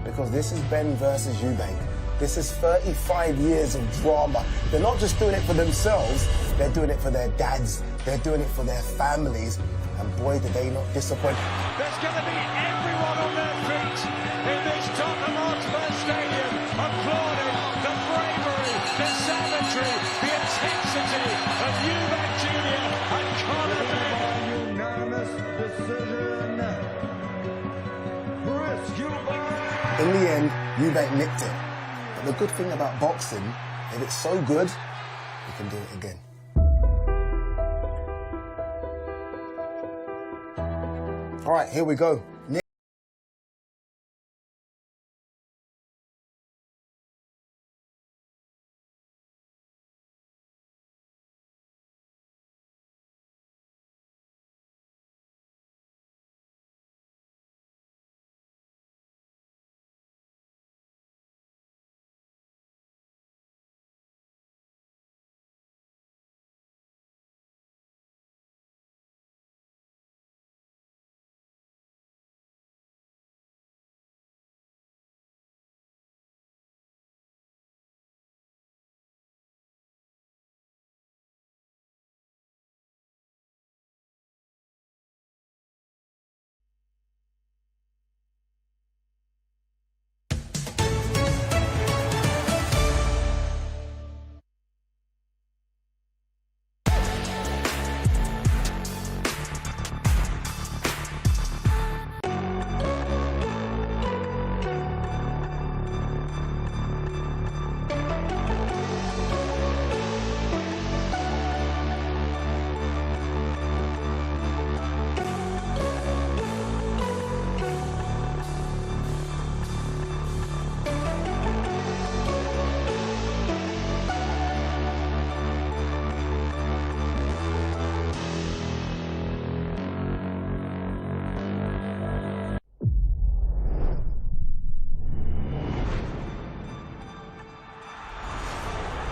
Because this is Benn versus Eubank. This is 35 years of drama. They're not just doing it for themselves, they're doing it for their dads, they're doing it for their families, and boy, did they not disappoint. There's going to be everyone on their feet in this Tottenham Hotspur Stadium, applauding the bravery, the savagery, the intensity of Eubank Jr. and Conor Benn. Unanimous decision. Chris Eubank. In the end, Eubank nicked it. But the good thing about boxing, if it's so good, you can do it again. All right, here we go.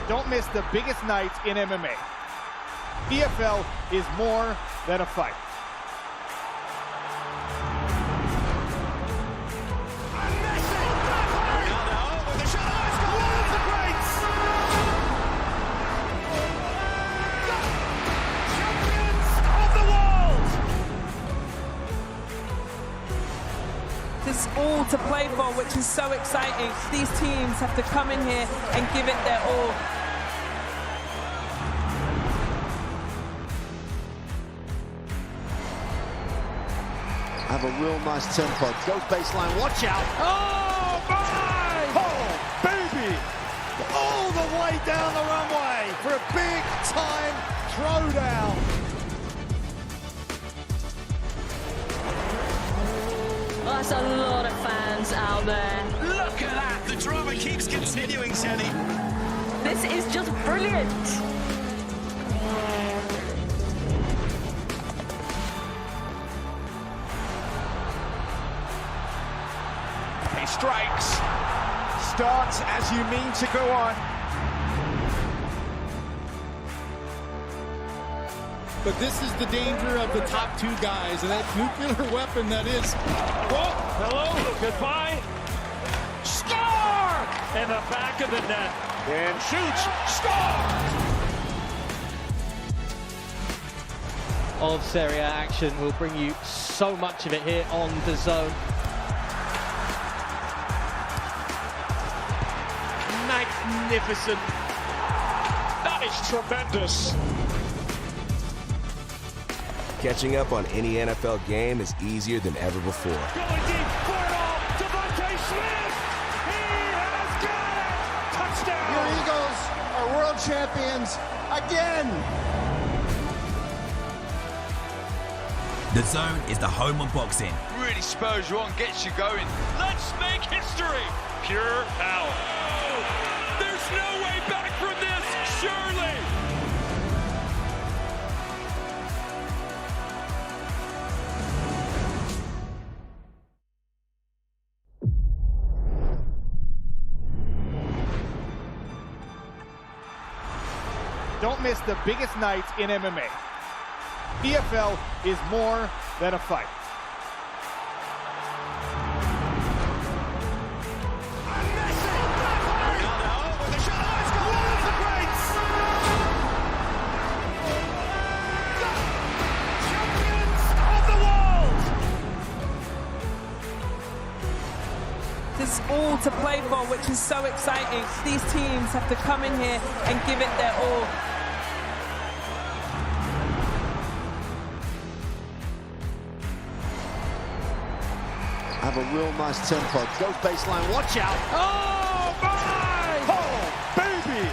Don't miss the biggest night in MMA. PFL is more than a fight. It's all to play for, which is so exciting. These teams have to come in here and give it their all. Have a real nice tempo. Goes baseline, watch out. Oh, my! Oh, baby! All the way down the runway for a big-time throwdown. That's a lot of fans out there. Look at that! The drama keeps continuing, Jenny. This is just brilliant. He strikes. Starts as you mean to go on. But this is the danger of the top two guys, and that nuclear weapon that is. Oh, hello, goodbye. Score! In the back of the net. And shoots, score! Of Serie A action. We'll bring you so much of it here on DAZN. Magnificent. That is tremendous. Catching up on any NFL game is easier than ever before. Going deep for it all. Devontae Smith. He has got it. Touchdown. Your Eagles are world champions again. DAZN is the home of boxing. Really spurs you on, gets you going. Let's make history. Pure power. Oh, there's no way back from this, surely. Don't miss the biggest night in MMA. PFL is more than a fight. It's all to play for, which is so exciting. These teams have to come in here and give it their all. Have a real nice tempo. Goes baseline, watch out. Oh, my! Oh, baby!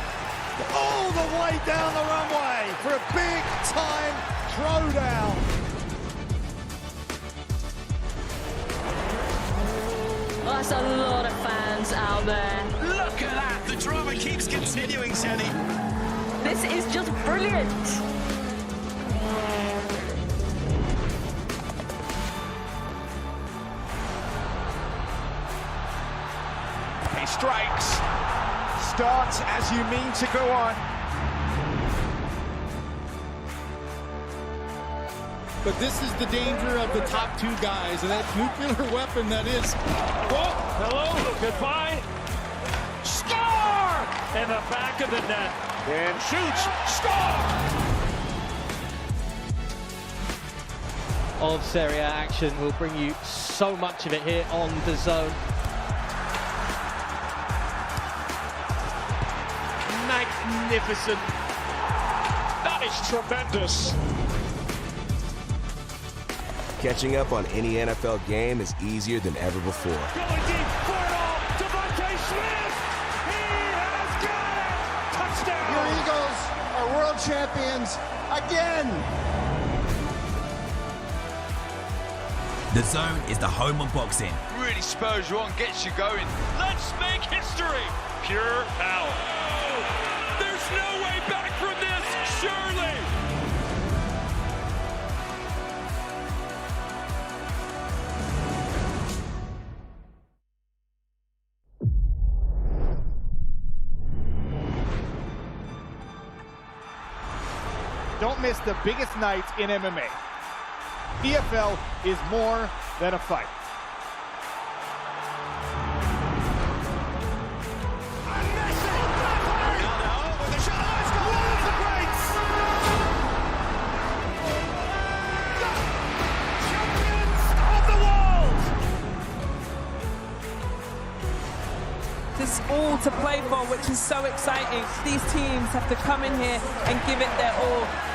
All the way down the runway for a big-time throwdown. That's a lot of fans out there. Look at that! The drama keeps continuing, Jenny. This is just brilliant. He strikes. Starts as you mean to go on. But this is the danger of the top two guys, and that nuclear weapon that is. Oh, hello, goodbye. Score! In the back of the net. And shoots, score! Of Serie A action. We'll bring you so much of it here on DAZN. Magnificent. That is tremendous. Catching up on any NFL game is easier than ever before. Going deep for it all. Devontae Smith. He has got it. Touchdown. Your Eagles are world champions again. DAZN is the home of boxing. Really spurs you on, gets you going. Let's make history. Pure power. Oh, there's no way back from this, surely. Don't miss the biggest nights in MMA. PFL is more than a fight. It's all to play for, which is so exciting. These teams have to come in here and give it their all.